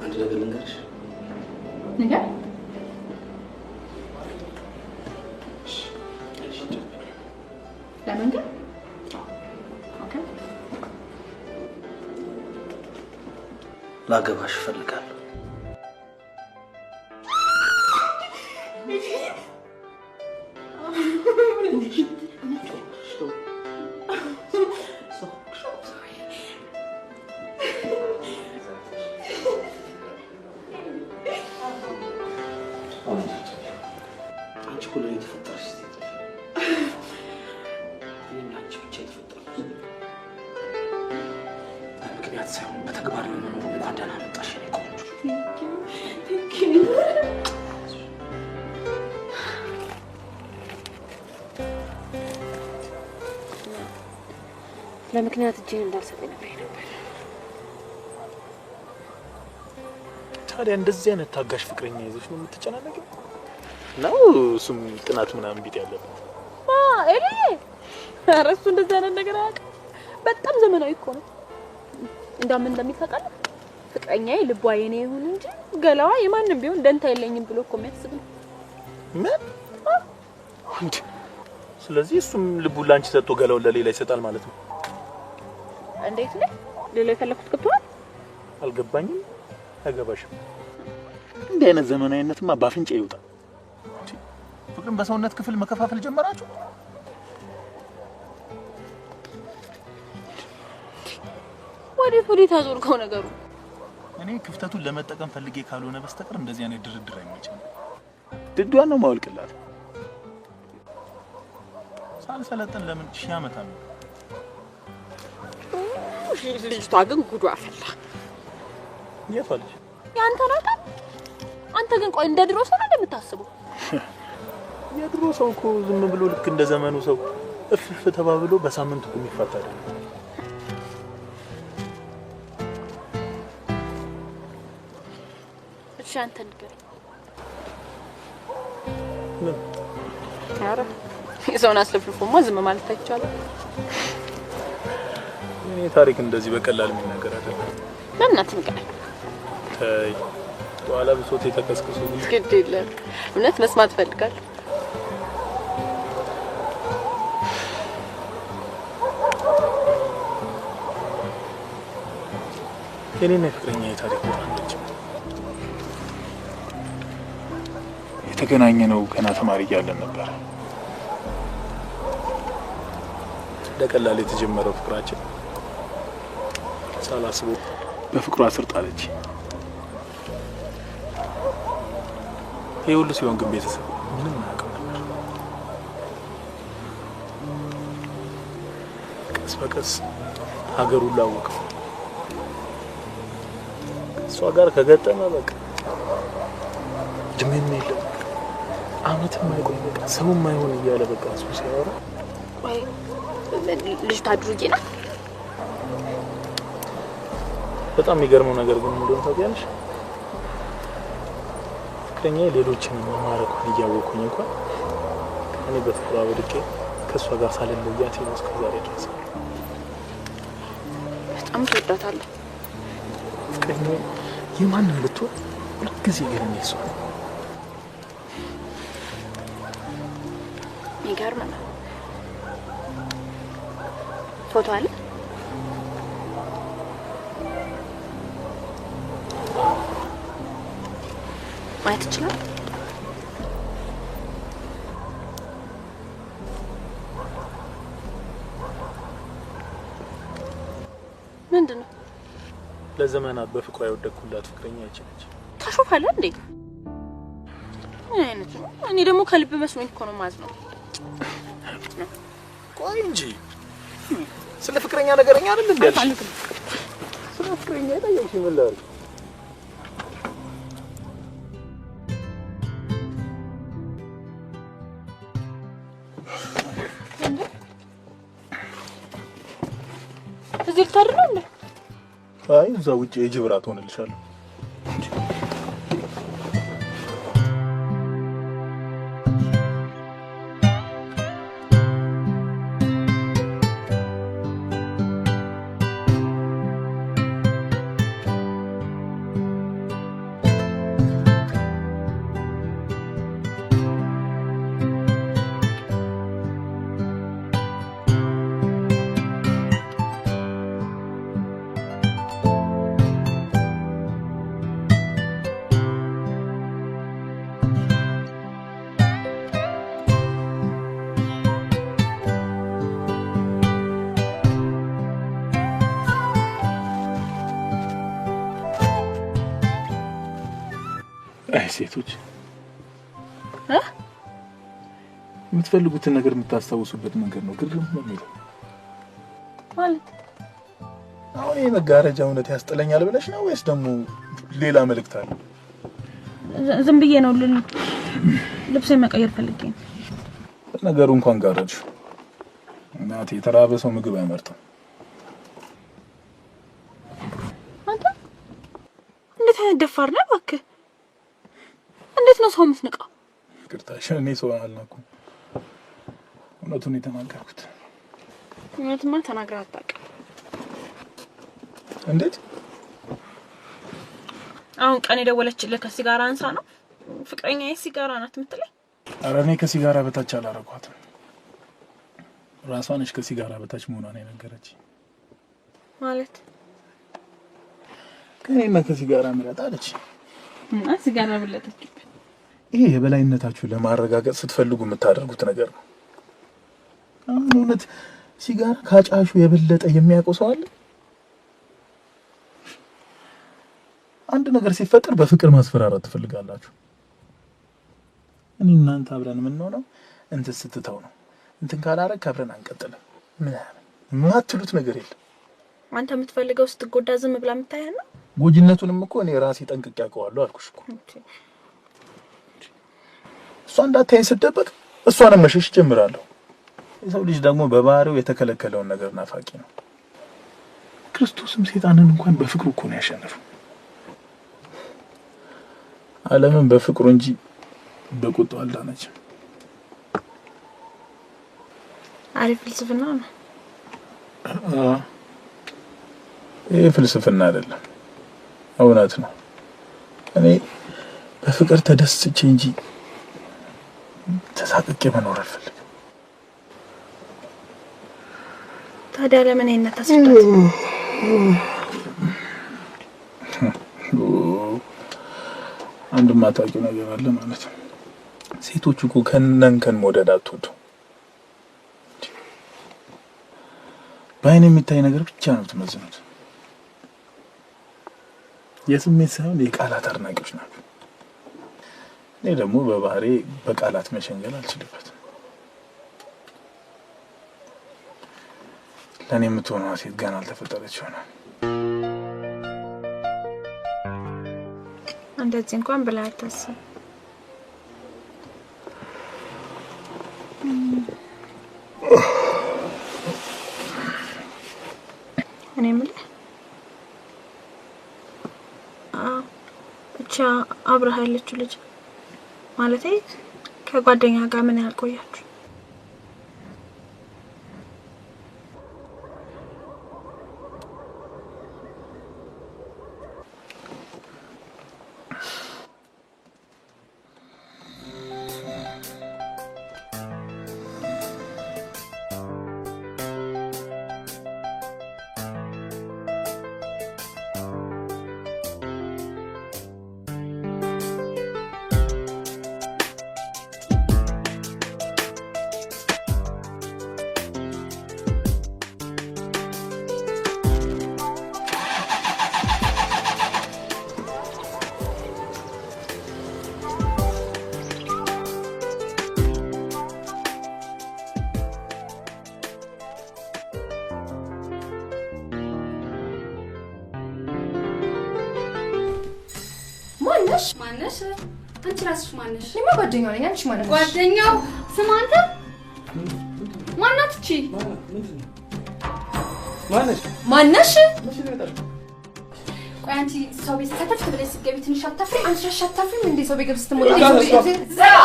አንድ ነገር ልንገርሽ። ነገር ለምን ግን? ኦኬ ላገባሽ እፈልጋለሁ። አንቺ እኮ ለኔ የተፈጠረሽ ሴት ነሽ። እኔም ለአንቺ ብቻ የተፈጠርኩት በምክንያት ሳይሆን በተግባር ለመኖር እንኳን ደህና መጣሽ የኔ ቆንጆ። ለምክንያት እጄን እንዳልሰጠኝ ነበር። ታዲያ እንደዚህ አይነት ታጋሽ ፍቅረኛ ይዘሽ ነው የምትጨናነቂው? ነው እሱም ጥናት ምናምን ቢት ያለበት ኤሊ ኧረ እሱ እንደዛ አይነት ነገር አያውቅም። በጣም ዘመናዊ እኮ ነው። እንደምን እንደሚፈቀድ ፍቅረኛዬ ልቧ የኔ ይሁን እንጂ ገላዋ የማንም ቢሆን ደንታ የለኝም ብሎ እኮ የሚያስብ ነው። ምን እንዴ? ስለዚህ እሱም ልቡን ላንቺ ሰጥቶ ገላውን ለሌላ ይሰጣል ማለት ነው? እንዴት ነው? ሌላ የፈለኩት ገብቷል? አልገባኝም። አይገባሽም። እንዲህ አይነት ዘመናዊነትማ ባፍንጫ ይውጣ። ፍቅርን በሰውነት ክፍል መከፋፈል ጀመራችሁ? ወዴት አዞርከው ነገሩ? እኔ ክፍተቱን ለመጠቀም ፈልጌ ካልሆነ በስተቀር እንደዚህ አይነት ድርድር አይመችም። ድዷን ነው ማውልቅላት። ሳልሰለጥን ለምን ሺህ ዓመት አለ። ልጅቷ ግን ጉዷ አፈላ። የፋልሽ ያንተ ናታ። አንተ ግን ቆይ እንደ ድሮ ሰው ነው የምታስበው? የድሮ ሰው እኮ ዝም ብሎ ልክ እንደ ዘመኑ ሰው እፍፍ ተባብሎ በሳምንት እኮ የሚፋታ አይደለም። እሺ አንተ ንገረኝ። ምን? ኧረ የሰውን አስለፍልፎማ ዝም ማለት አይቻልም። እኔ ታሪክ እንደዚህ በቀላል የሚነገር አይደለም። በእናትህ ንገረኝ። ተይ በኋላ ብሶት የተከስከሱ ግድ የለም እውነት መስማት ፈልጋለሁ። የኔና ፍቅረኛ የታሪክ ወጣለች። የተገናኘነው ገና ተማሪ እያለን ነበር። ለቀላል የተጀመረው ፍቅራችን ሳላስበው በፍቅሯ ስር ጣለች። ይሄ ሁሉ ሲሆን ግን ቤተሰብ ምንም አያውቅም ነበር። ቀስ በቀስ ሀገሩን ላወቀው እሷ ጋር ከገጠመ በቃ እድሜም የለም አመትም አይቆይ በቃ ሰውም አይሆን እያለ በቃ እሱ ሲያወራ ወይ ልጅ ታድሩጊ ነው። በጣም የሚገርመው ነገር ግን እንደሆነ ታውቂያለሽ ፍቅረኛ ሌሎችን ማማረኩን እያወኩኝ እንኳን እኔ በፍቅሯ ወድቄ ከእሷ ጋር ሳልለያት ነው እስከ ዛሬ ድረስ። በጣም ትወዳታለህ። ፍቅረኛ የማንም ብትሆን ሁልጊዜ ግን እኔ እሷ ነው። ይገርም ነው። ፎቶ አለ? ማየት ይችላል? ምንድን ነው? ለዘመናት በፍቅሯ የወደኩላት ፍቅረኛ አይችልች። ታሾፋለህ እንዴ? ምን አይነት ነው? እኔ ደግሞ ከልብ መስሎኝ እኮ ነው ማዝነው። ቆይ እንጂ ስለ ፍቅረኛ ነገርኛ አይደል እንዴ? ስለ ፍቅረኛ ታየሽ ይመላል። እዚህ ልታድር ነው እንዴ? አይ እዛ ውጪ የጅብ ራት ሆነልሻለሁ። አይ ሴቶች የምትፈልጉትን ነገር የምታስታውሱበት መንገድ ነው ግርም ነው የሚለው ማለት አሁን ይሄ መጋረጃ እውነት ያስጠለኛል ብለሽ ነው ወይስ ደግሞ ሌላ መልእክት አለ? ዝም ብዬ ነው ልብሴን መቀየር ፈልጌ ነው። ነገሩ እንኳን ጋረድሽ እናቴ የተራበ ሰው ምግብ አይመርጥም። አንተ እንዴት ደፋር ነህ እባክህ? እንዴት ነው ሰው የምትንቀው? ይቅርታሽ እኔ ሰው አልናኩም። እውነቱን የተናገርኩት። እውነትማ ተናግረህ አታውቅም። እንዴት? አሁን ቀን የደወለችልህ ከሲጋራ አንሳ ነው? ፍቅረኛዬ ሲጋራ ናት የምትለኝ? ኧረ እኔ ከሲጋራ በታች አላረኳትም። ራሷ ነች ከሲጋራ በታች መሆኗን የነገረች። ማለት ከእኔና ከሲጋራ ምረጥ አለች። እና ሲጋራ ብለጠች። ይሄ የበላይነታችሁ ለማረጋገጥ ስትፈልጉ የምታደርጉት ነገር ነው። አሁን እውነት ሲጋራ ካጫሹ የበለጠ የሚያውቀው ሰው አለ? አንድ ነገር ሲፈጠር በፍቅር ማስፈራራት ትፈልጋላችሁ። እኔ እናንተ አብረን የምንሆነው እንትን ስትተው ነው። እንትን ካላረክ አብረን አንቀጥልም። ምን ማትሉት ነገር የለም። አንተ የምትፈልገው ስትጎዳ ዝም ብላ የምታየህ ነው። ጎጅነቱንም እኮ እኔ ራሴ ጠንቅቄ አውቀዋለሁ አልኩሽ እኮ። እሷ እንዳታየኝ ስደበቅ እሷንም መሸሽ ጀምራለሁ። የሰው ልጅ ደግሞ በባህሪው የተከለከለውን ነገር ናፋቂ ነው። ክርስቶስም ሰይጣንን እንኳን በፍቅሩ እኮ ነው ያሸነፈው። ዓለምን በፍቅሩ እንጂ በቁጣው አልዳነችም። አሪፍ ፍልስፍና ነው። ይሄ ፍልስፍና አይደለም፣ እውነት ነው። እኔ በፍቅር ተደስቼ እንጂ ተሳቅቄ መኖር አልፈልግም። ታዲያ ለምን ይሄን ታስረዳት? አንድ ማታውቂው ነገር አለ ማለት ነው። ሴቶች እኮ ከነንከን መውደድ አትወዱ። በአይን የሚታይ ነገር ብቻ ነው የምትመዝኑት። የስሜት ሳይሆን የቃላት አድናቂዎች ናቸው። እኔ ደግሞ በባህሪ በቃላት መሸንገል አልችልበትም። ለኔ የምትሆነው ሴት ገና አልተፈጠረች ይሆናል። እንደዚህ እንኳን ብላ አታስብ። እኔ የምልህ ብቻ አብረህ ያለችው ልጅ ማለቴ ከጓደኛ ጋር ምን ያህል ቆያችሁ? ማነሽ? አንቺ ራስሽ ማነሽ? እኔማ ጓደኛው ነኝ። አንቺ ማነሽ? ጓደኛው ስም አንተ ማናት? እቺ ማነሽ? ቆይ አንቺ ሰው ቤት ከተፍ ብለሽ ስትገቢ ትንሽ አታፍሪ? አንቺ አታፍሪም እንዴ? ሰው ቤት ገብተሽ ስትሞጪ ዘራ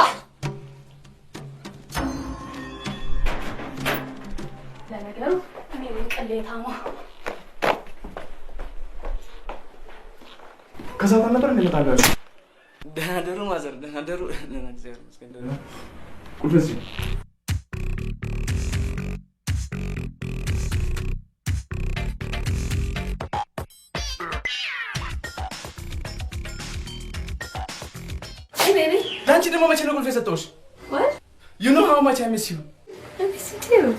ለነገሩ እኔ ቅሌታማ ከዛ ነበር እንደመጣላችሁ ደህና ደሩ ማዘር፣ ደህና ደሩ። ደህና እግዚአብሔር ይመስገን። ደህና ቁልፍሲ Hey baby. ላንቺ ደግሞ መቼ ነው ቁልፍ የሰጠሁሽ? What? You know how much I miss you. I miss you too.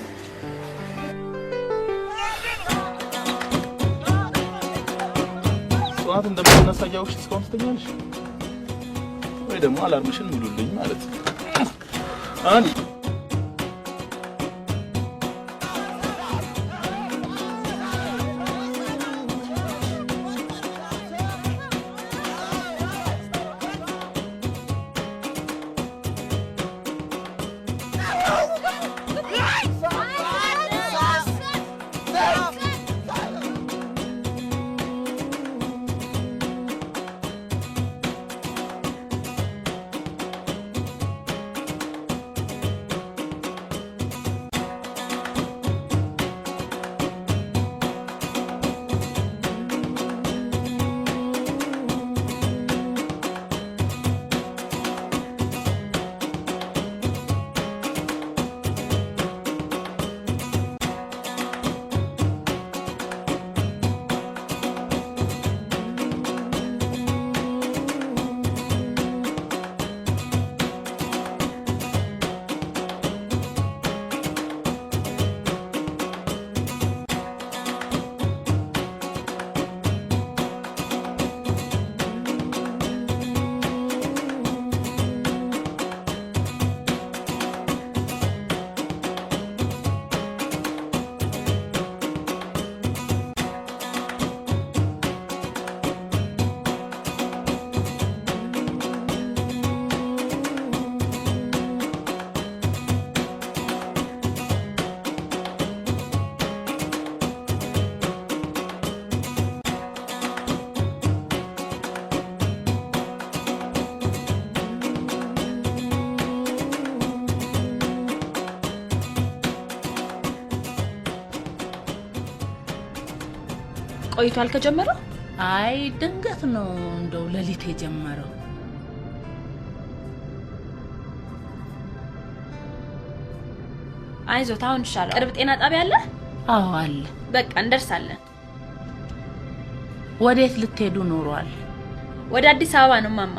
ጠዋት እንደምትነሳ ያውሽ እስካሁን ትተኛለሽ ወይ ደግሞ አላርምሽን ሙሉልኝ ማለት ነው። አኒ ቆይቷል ከጀመረው? አይ ድንገት ነው እንደው ለሊት የጀመረው። አይዞት አሁን ይሻላል። ቅርብ ጤና ጣቢያ አለ? አዎ አለ። በቃ እንደርሳለን። ወዴት ልትሄዱ ኖሯል? ወደ አዲስ አበባ ነው ማማ።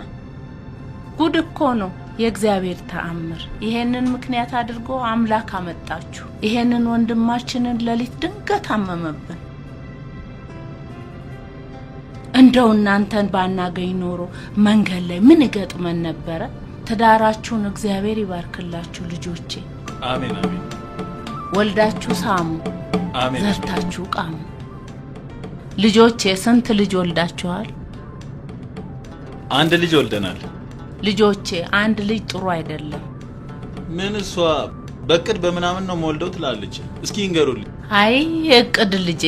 ጉድ እኮ ነው የእግዚአብሔር ተአምር። ይሄንን ምክንያት አድርጎ አምላክ አመጣችሁ። ይሄንን ወንድማችንን ለሊት ድንገት አመመብን። እንደው እናንተን ባናገኝ ኖሮ መንገድ ላይ ምን ይገጥመን ነበረ? ትዳራችሁን እግዚአብሔር ይባርክላችሁ ልጆቼ። አሜን አሜን። ወልዳችሁ ሳሙ፣ አሜን። ዘርታችሁ ቃሙ። ልጆቼ ስንት ልጅ ወልዳችኋል? አንድ ልጅ ወልደናል። ልጆቼ አንድ ልጅ ጥሩ አይደለም። ምን እሷ በቅድ በምናምን ነው ሞልደው ትላለች። እስኪ እንገሩልኝ። አይ እቅድ ልጄ፣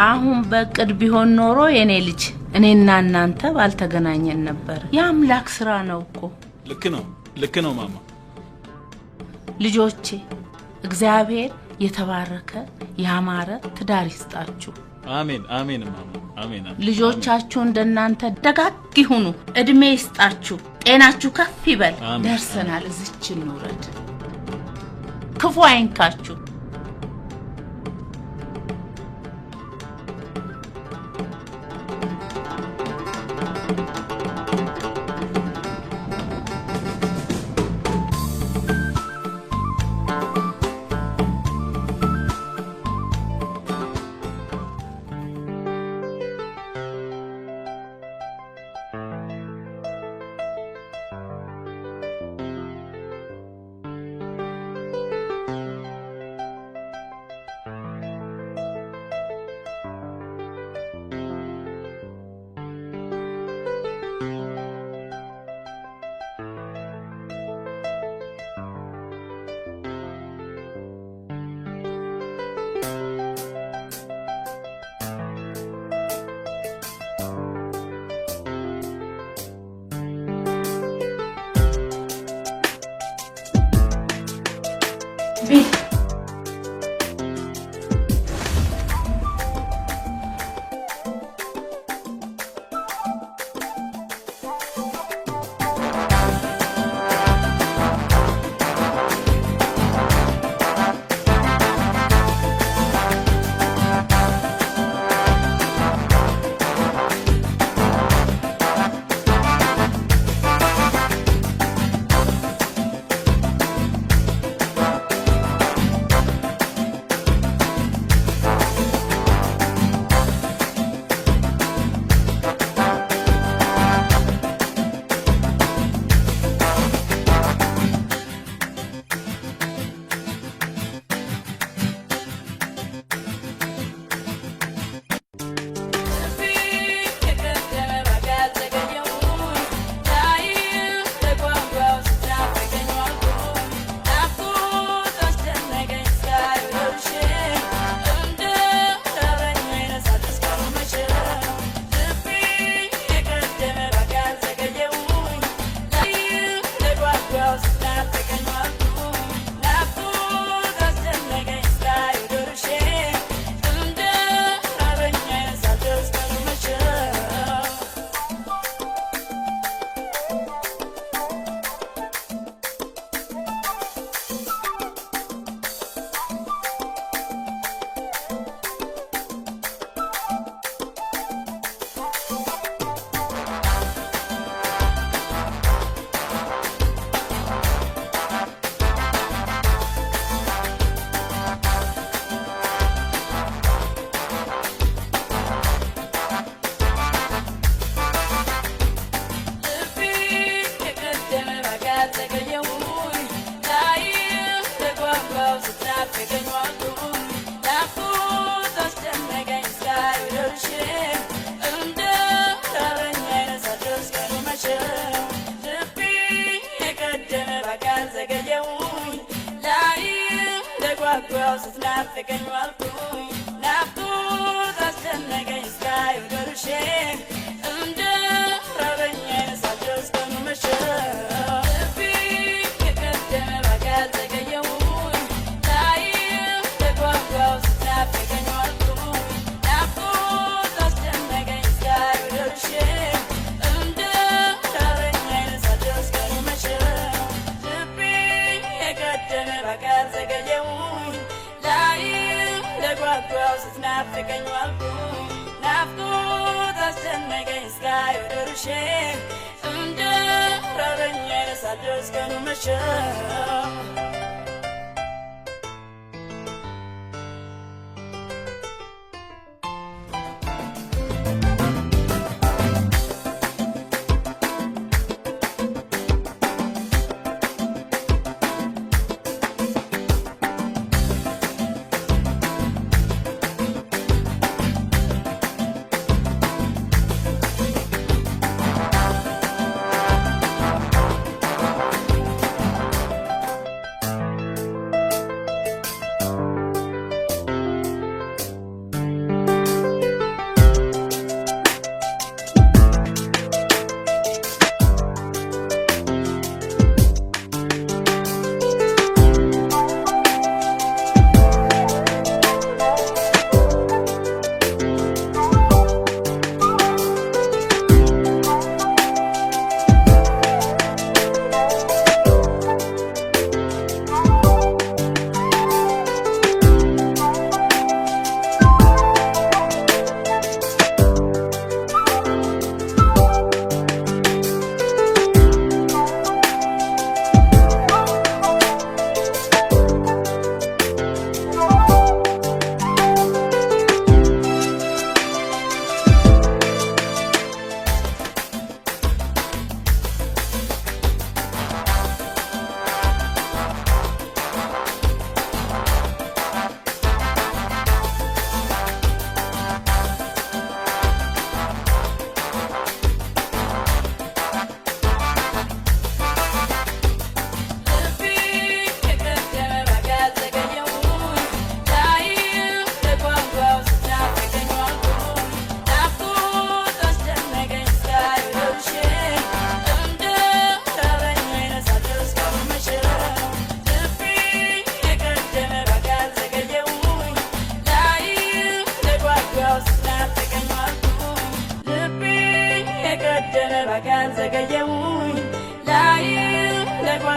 አሁን በቅድ ቢሆን ኖሮ የኔ ልጅ እኔና እናንተ ባልተገናኘን ነበር። የአምላክ ስራ ነው እኮ። ልክ ነው ማማ። ልጆቼ እግዚአብሔር የተባረከ ያማረ ትዳር ይስጣችሁ። አሜን አሜን ማማ አሜን። ልጆቻችሁ እንደናንተ ደጋግ ይሁኑ፣ እድሜ ይስጣችሁ፣ ጤናችሁ ከፍ ይበል። ደርሰናል እዚች እንውረድ፣ ክፉ አይንካችሁ።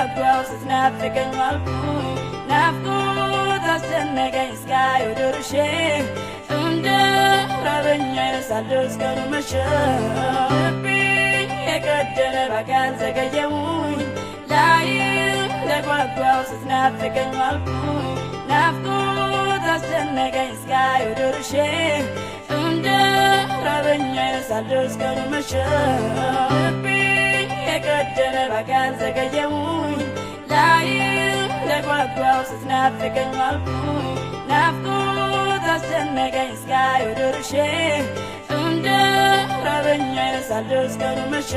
እንደጓጓው ስትናፍቀኝ ዋልኩኝ ናፍቆት አስጨነቀኝ እስካየው ደርሼ እንደ ራበኛ ይረሳለሁ እስከ መሸ ልቤን የቀደመ በቃል ዘገየሁኝ ላይ እንደጓጓው ስትናፍቀኝ ዋልኩኝ ናፍቆት አስጨነቀኝ እስካየው ደርሼ እንደ ራበኛ ይረሳለሁ እስከ መሸ ልቤን የቀደመ በቃል ዘገየሁኝ ላይ እንደጓጓው ስትናፍቀኝ ዋልኩኝ ናፍቆት አስጨነቀኝ እስካየው ደርሼ እንደ ራበኛ ይረሳለሁ እስከ መሸ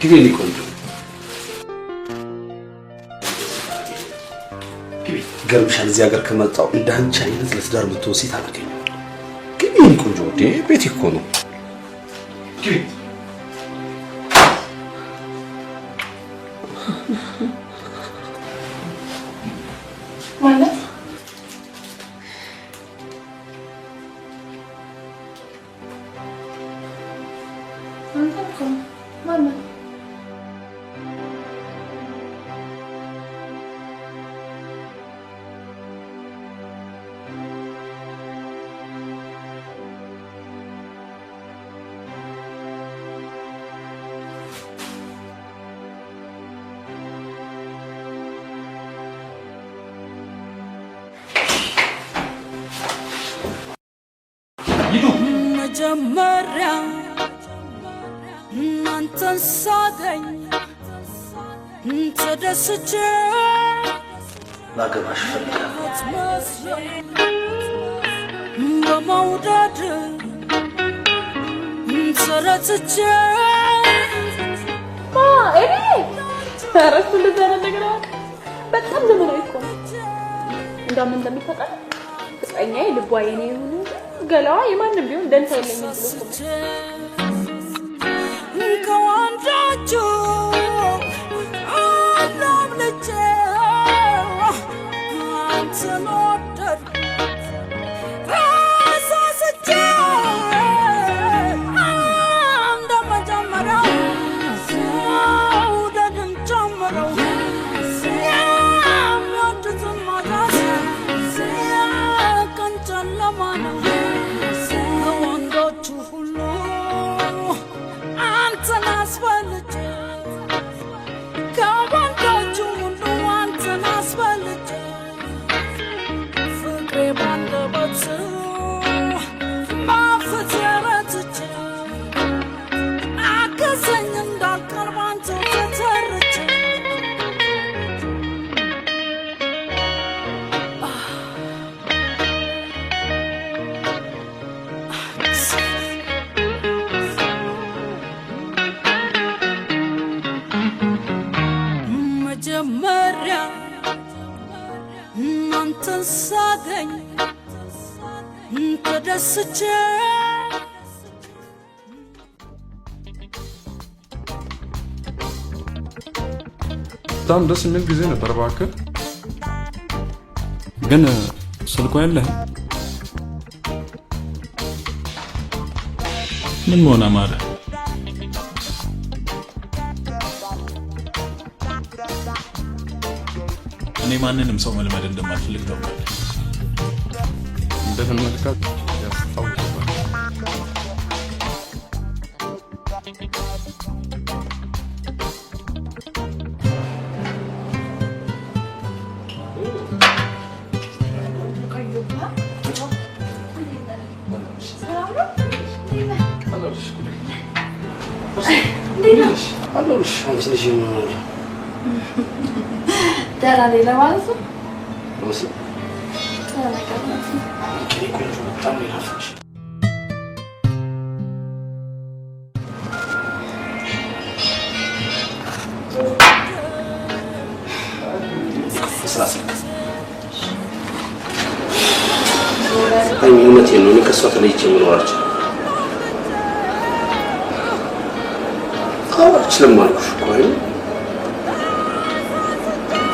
ግቢ ቆንጆ ግቢ ገርምሻል እዚህ ሀገር ከመጣው እንዳንቺ አይነት ለትዳር የምትወሲት አላገኘም ግቢ ቆንጆ ቤት እኮ ነው ግቢ ማለት መጀመሪያ እናንተን ሳገኝ ተደስቼ ላገባሽ ፈልጋለሁ በመውደድ ተረትቼ እኔ ተረቱ ለዘረ ነገር በጣም ዘመናዊ እኮ ነው እንደምን እንደሚፈጠር ፍቅረኛዬ ልቧ የኔ ይሁን ገላዋ የማንም ቢሆን ደንታ የለኝም ብሎ ከወንዳችሁ አላምልጬ አንተን ወደድኩ ተሳስቼ እንደመጀመሪያው መውደድን ጀምረው የሚወዱትን ማጣት ቀን ጨለማ ነው ከወንዶቹ ሁሉ አንተን አስበልጬ ከወንዶቹ ሁሉ አንተን አስበልጬ ፍቅሬ ባንደበት ማፍት ረትቼ አገዘኝ እንዳልቀርብ አንተ ተተርቼ መጀመሪያ እናንተን ሳገኝ ተደስቼ በጣም ደስ የሚል ጊዜ ነበር እባክህ ግን ስልኩ ያለህ ምን ሆነ አማረ እኔ ማንንም ሰው መልመድ እንደማልፈልግ ታውቃለህ እንደምን መልካት ያስታውቃል አለሽ አንቺ ደህና ነኝ ለማለት ነው። ስላስለቀሰ አይ እውነቴን ነው። እኔ ከእሷ ተለይቼ መኖር አልችልም። አልችልም አልኩሽ እኮ አይደል?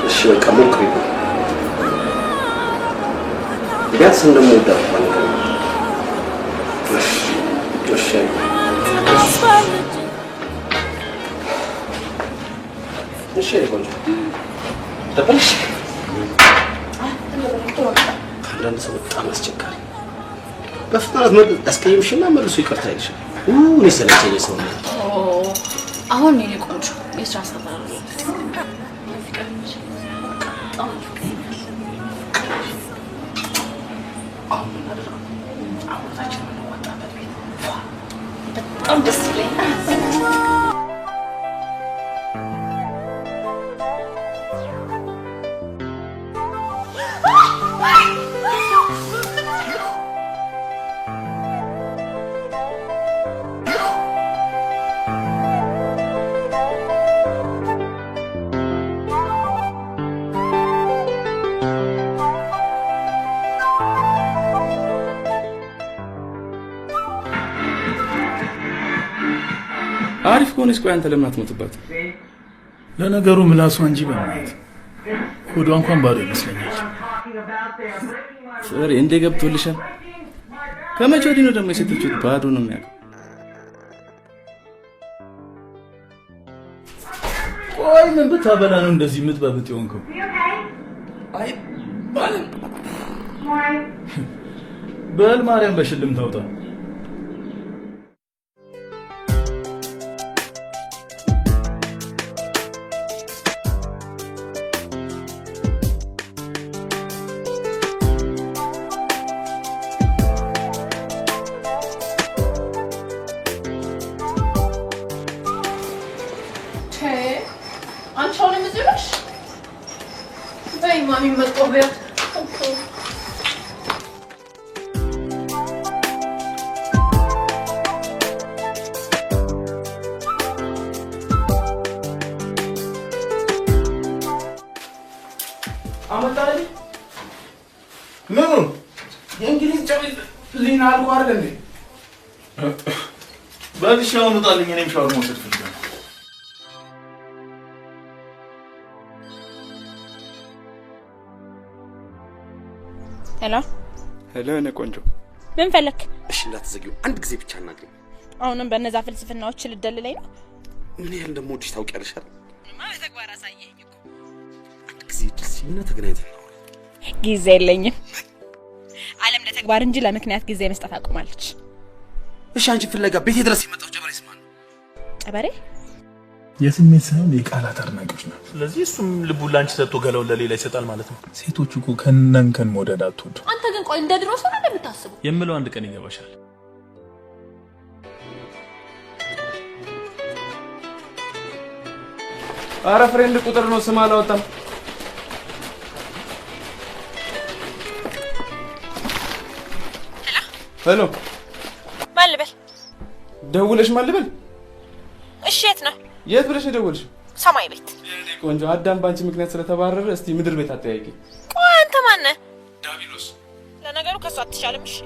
እሺ በቃ ሞክሪ። ቢያንስ እንደምወዳት እንኳን ነገር እሺ እሺ እሺ ቆንጆ ደበልሽ። አንዳንድ ሰው በጣም አስቸጋሪ በፍጥነት ያስቀይምሽና መልሶ ይቅርታ ይልሻል። እኔ ሰለቸኝ ሰው ነው። አሁን ነው ቆንጆ የስራ ሰፈር ነው። በጣም ደስ ይለኛል። አሪፍ ከሆነች ቆይ አንተ ለምን አትሞትባት? ለነገሩ ምላሷ እንጂ በማለት ሆዷ እንኳን ባዶ ይመስለኛል። ፍሬ እንደ ገብቶልሻል። ከመቼ ወዲህ ነው ደግሞ የሴቶች ባዶ ነው የሚያውቀው? ቆይ ምን ብታበላ ነው እንደዚህ የምትበብጥ የሆንከው? አይ ባለም በል ማርያም በሽልም ታውጣ። አንቺ አሁንም እዚህ ነሽ? በይ ማሚ መጣሁ በያት። አመጣልኝ ምኑን? የእንግሊዝ ጨብል ሊና አልኩ አይደል እንዴ? በልሽ አሁን ውጣልኝ። እኔም ሻወር መውሰድ ፈልጋለሁ። ሄሎ ሄሎ፣ እኔ ቆንጆ ምን ፈለክ? እሺ እንዳትዘጊው አንድ ጊዜ ብቻ እናግሪኝ። አሁንም በእነዛ ፍልስፍናዎች ልደልለኝ ነው? ምን ያህል እንደምወድሽ ታውቂያለሽ አይደል? ማለት ተግባር አሳየኝ እኮ። አንድ ጊዜ ድረስ ምን ተገናኝተን ነው? ጊዜ የለኝም። ዓለም ለተግባር እንጂ ለምክንያት ጊዜ መስጠት አቁማለች። እሺ አንቺ ፍለጋ ቤቴ ድረስ የመጣው ጨበሬስ ማን ነው? ጨበሬ የስሜት ሳይሆን የቃላት አድናቂዎች ነው። ስለዚህ እሱም ልቡን ላንቺ ሰጥቶ ገላውን ለሌላ ይሰጣል ማለት ነው። ሴቶች እኮ ከነንከን መውደድ አትወዱ። አንተ ግን ቆይ እንደ ድሮ ሰው ነው እንደምታስበው? የምለው አንድ ቀን ይገባሻል። አረ ፍሬንድ ቁጥር ነው ስም አላወጣም። ሄሎ ማን ልበል? ደውለሽ ማን ልበል? እሺ የት ነው? የት ብለሽ ደውልሽ? ሰማይ ቤት። ቆንጆ አዳም ባንቺ ምክንያት ስለተባረረ እስቲ ምድር ቤት አጠያይቂ። ቆይ አንተ ማን ነህ? ዳቢሎስ። ለነገሩ ከሷ አትሻልም። እሺ